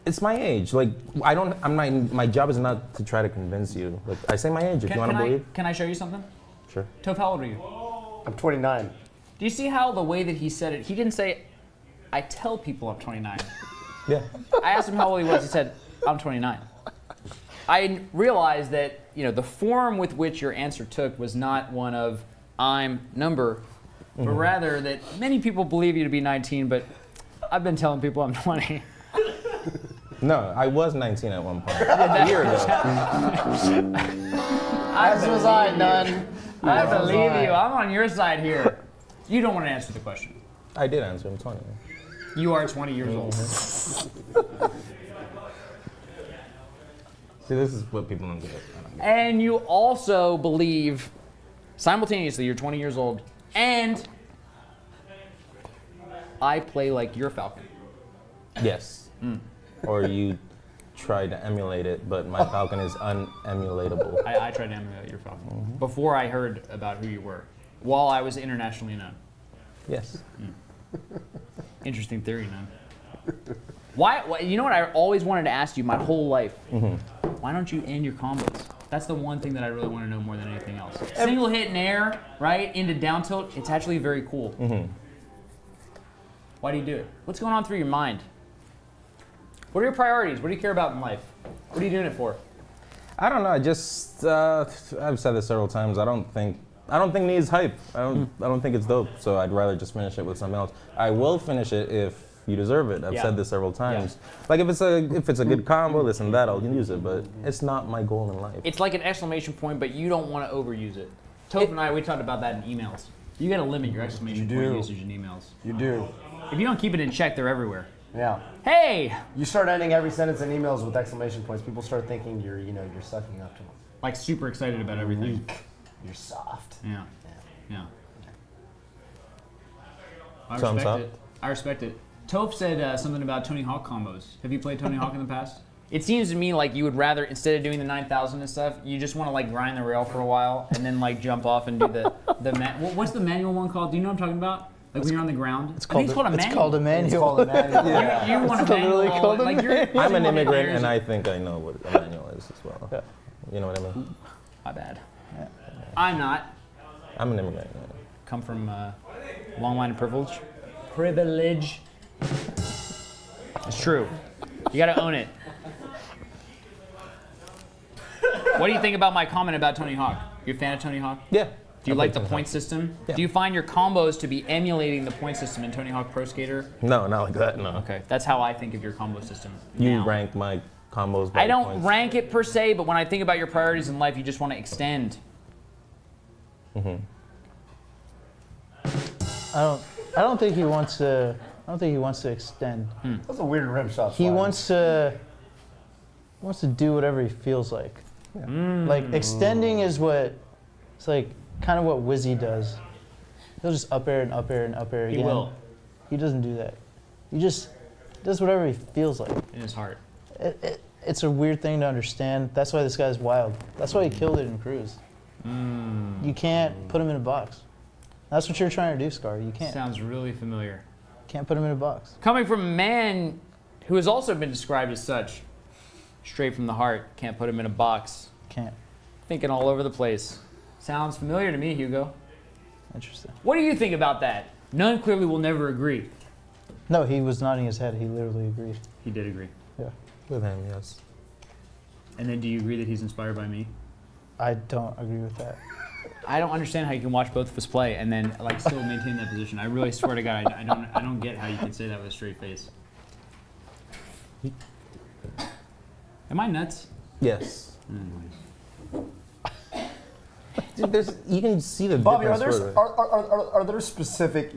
It's my age. Like, my job is not to try to convince you. Like, I say my age if you want to believe.
Can I show you something?
Sure.
Toph, how old are you?
I'm 29.
Do you see how the way that he said it, he didn't say, I tell people I'm 29.
Yeah.
I asked him how old he was, he said, I'm 29. I realized that, you know, the form with which your answer took was not one of I'm number, but rather that many people believe you to be 19, but I've been telling people I'm 20.
No, I was 19 at one point. A year ago.
As was I, none.
I believe you. I'm on your side here. You don't want to answer the question.
I did answer. I'm 20.
You are 20 years old.
See, this is what people don't get.
And you also believe, simultaneously, you're 20 years old, and I play like your Falcon.
Yes. Or you try to emulate it, but my Falcon is unemulatable.
I tried to emulate your Falcon before I heard about who you were, while I was internationally known.
Yes.
Interesting theory, man. Why? You know what I always wanted to ask you my whole life? Why don't you end your combos? That's the one thing that I really want to know more than anything else. Single hit in air, right, into down tilt, it's actually very cool. Why do you do it? What's going on through your mind? What are your priorities? What do you care about in life? What are you doing it for?
I don't know. I just I've said this several times. I don't think needs hype. I don't think it's dope. So I'd rather just finish it with something else. I will finish it if you deserve it. I've said this several times. Like if it's a good combo, this and that, I'll use it. But it's not my goal in life.
It's like an exclamation point, but you don't want to overuse it. Toph and I, we talked about that in emails. You got to limit your exclamation point usage in emails.
You do.
If you don't keep it in check, they're everywhere.
Yeah.
Hey!
You start ending every sentence in emails with exclamation points. People start thinking you're sucking up to them.
Like super excited about everything.
Weak. You're soft.
Yeah. Yeah. I
So I'm
respect
soft?
it. I respect it. Toph said something about Tony Hawk combos. Have you played Tony Hawk in the past? It seems to me like you would rather, instead of doing the 9,000 and stuff, you just want to like grind the rail for a while and then like jump off and do what's the manual one called? Do you know what I'm talking about? Like when you're on the ground?
It's called a manual.
It's called a manual.
You want a manual. Like
I'm an immigrant, and I think I know what a manual is as well.
Yeah.
You know what I mean?
My bad. I'm not.
I'm an immigrant.
Come from long line of privilege. Privilege. It's true. You gotta own it. What do you think about my comment about Tony Hawk? You a fan of Tony Hawk?
Yeah.
Do you like the point system?
Yeah.
Do you find your combos to be emulating the point system in Tony Hawk Pro Skater?
No, not like that. No.
Okay, that's how I think of your combo system.
You
now.
rank my combos by
I don't
points.
rank it per se, but when I think about your priorities in life, you just want to extend.
I don't think he wants to. I don't think he wants to extend.
That's a weird rim shot.
He wants to do whatever he feels like. Like extending is what it's like kind of what Wizzy does. He'll just up air and up air and up air again.
He will.
He doesn't do that. He just does whatever he feels like.
In his heart.
It's a weird thing to understand. That's why this guy's wild. That's why he killed it in Cruise. You can't put him in a box. That's what you're trying to do, Scar. You can't.
Sounds really familiar.
Can't put him in a box.
Coming from a man who has also been described as such, straight from the heart, can't put him in a box.
Can't.
Thinking all over the place. Sounds familiar to me, Hugo.
Interesting.
What do you think about that? None clearly will never agree.
No, he was nodding his head. He literally agreed.
He did agree.
Yeah.
With him, yes.
And then do you agree that he's inspired by me?
I don't agree with that.
I don't understand how you can watch both of us play and then like still maintain that position. I really swear to God, I don't get how you can say that with a straight face. Am I nuts?
Yes. Dude, you can see the
Bobby,
difference.
are there specific,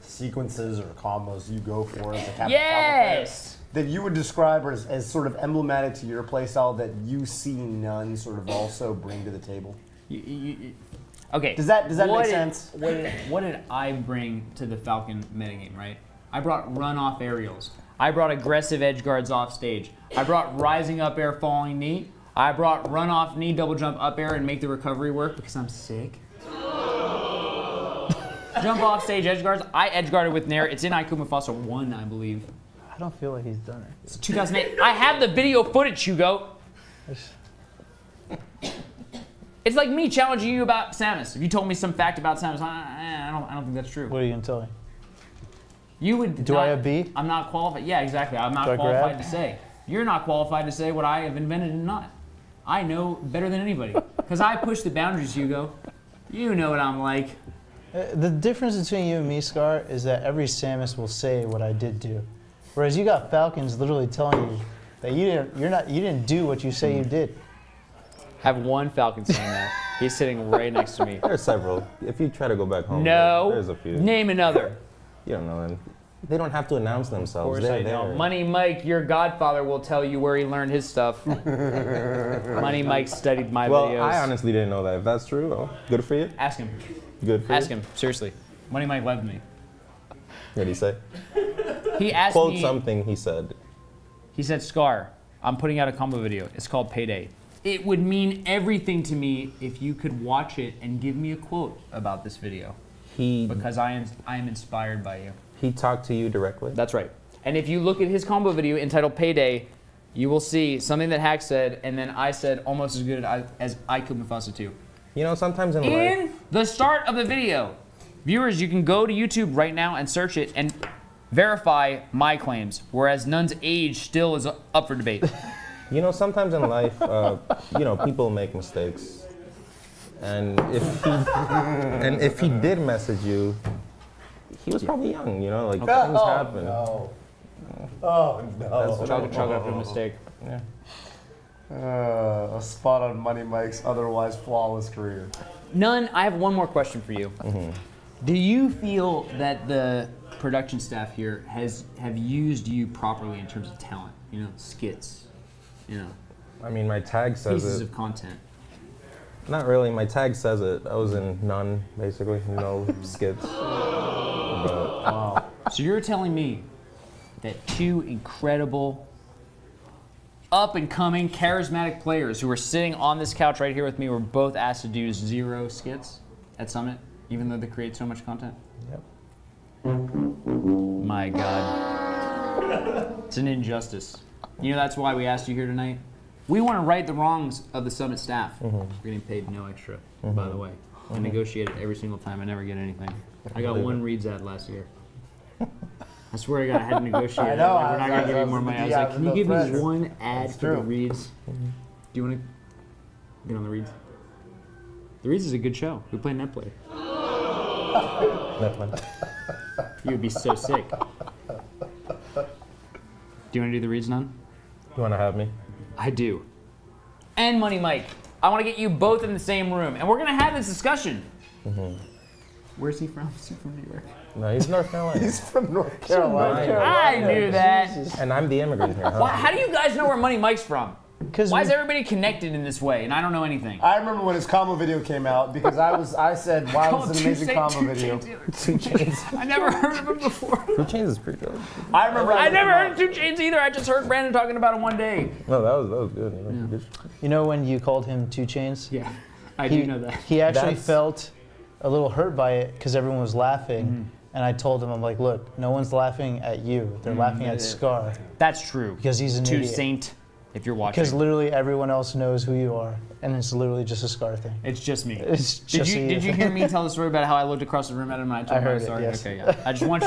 sequences or combos you go for as a Captain
Yes!
that you would describe as sort of emblematic to your playstyle that you see none sort of also bring to the table?
Okay.
Does that make sense?
What did I bring to the Falcon metagame, right? I brought run-off aerials. I brought aggressive edge guards off stage. I brought rising up air, falling knee. I brought run off knee, double jump up air, and make the recovery work because I'm sick. Jump off stage edge guards. I edge guarded with Nair. It's in Aiku Mufasa 1, I believe.
I don't feel like he's done it.
It's 2008. I have the video footage, Hugo. It's like me challenging you about Samus. If you told me some fact about Samus, I don't think that's true.
What are you gonna tell me?
You would.
Do I have B?
I'm not qualified. Yeah, exactly. I'm not qualified to say. You're not qualified to say what I have invented and not. I know better than anybody because I push the boundaries, Hugo. You know what I'm like.
The difference between you and me, Scar, is that every Samus will say what I did do, whereas you got Falcons literally telling you that you didn't do what you say you did.
I have one Falcon saying that. He's sitting right next to me.
There's several. If you try to go back home,
No.
there's a few.
Name another.
You don't know them. They don't have to announce themselves.
Of course I know. Money Mike, your godfather, will tell you where he learned his stuff. Money Mike studied my videos.
Well, I honestly didn't know that. If that's true, well, good for you.
Ask him.
Good for you.
Ask him, seriously. Money Mike loved me.
What did he say?
He asked
Quote
me.
something he said.
He said, Scar, I'm putting out a combo video. It's called Payday. It would mean everything to me if you could watch it and give me a quote about this video. Because I am inspired by you.
He talked to you directly?
That's right. And if you look at his combo video entitled Payday, you will see something that Hack said, and then I said almost as good as Aiku Mufasa 2.
You know, sometimes in life...
In the start of the video, viewers, you can go to YouTube right now and search it and verify my claims, whereas Nun's age still is up for debate.
You know, sometimes in life, you know, people make mistakes. And if he did message you, he was probably young, you know, like things happen.
No. Oh no.
Chalk it up to a mistake.
Yeah.
A spot on Money Mike's otherwise flawless career.
Nun, I have one more question for you. Do you feel that the production staff here have used you properly in terms of talent? You know, skits, you know,
I mean, my tag says
pieces
it.
of content.
Not really. My tag says it. I was in none, basically. No skits.
Wow. So you're telling me that two incredible, up-and-coming, charismatic players who were sitting on this couch right here with me were both asked to do 0 skits at Summit, even though they create so much content?
Yep.
My God. It's an injustice. You know, that's why we asked you here tonight. We want to right the wrongs of the Summit staff. We're getting paid no extra, by the way. I negotiate it every single time. I never get anything. I got one Reed's ad last year. I swear to God, I had to negotiate.
I know.
Like, we're not going to give you more money. I was like, can you give me
friends.
one ad
It's
for the
true.
Reeds? Do you want to get on the Reeds? The Reeds is a good show. We play net play.
That one.
You would be so sick. Do you want to do the Reeds, None?
You want to have me?
I do. And Money Mike, I want to get you both in the same room, and we're going to have this discussion. Where's he from? Is he from New York?
No, he's North Carolina.
He's from North Carolina.
I knew that.
And I'm the immigrant here, huh?
How do you guys know where Money Mike's from?
Because
Why is everybody connected in this way, and I don't know anything?
I remember when his combo video came out because I said, wow, this is an amazing combo video.
2 Chainz.
I never heard of him before.
2 Chainz is pretty good.
I remember.
I never heard of 2 Chainz either. I just heard Brandon talking about him one day.
No, that was good. You know, good.
you know when you called him 2 Chainz?
Yeah, I do know that.
He actually
That's-
felt a little hurt by it because everyone was laughing. And I told him, I'm like, look, no one's laughing at you. They're laughing at Scar
That's true.
because he's an
2
idiot.
Saint, if you're watching.
Because literally everyone else knows who you are. And it's literally just a Scar thing.
It's just me.
It's
Did
just
you hear me tell the story about how I looked across the room at him and I told
I
him
heard it,
sorry?
yes.
Okay, yeah. I just want you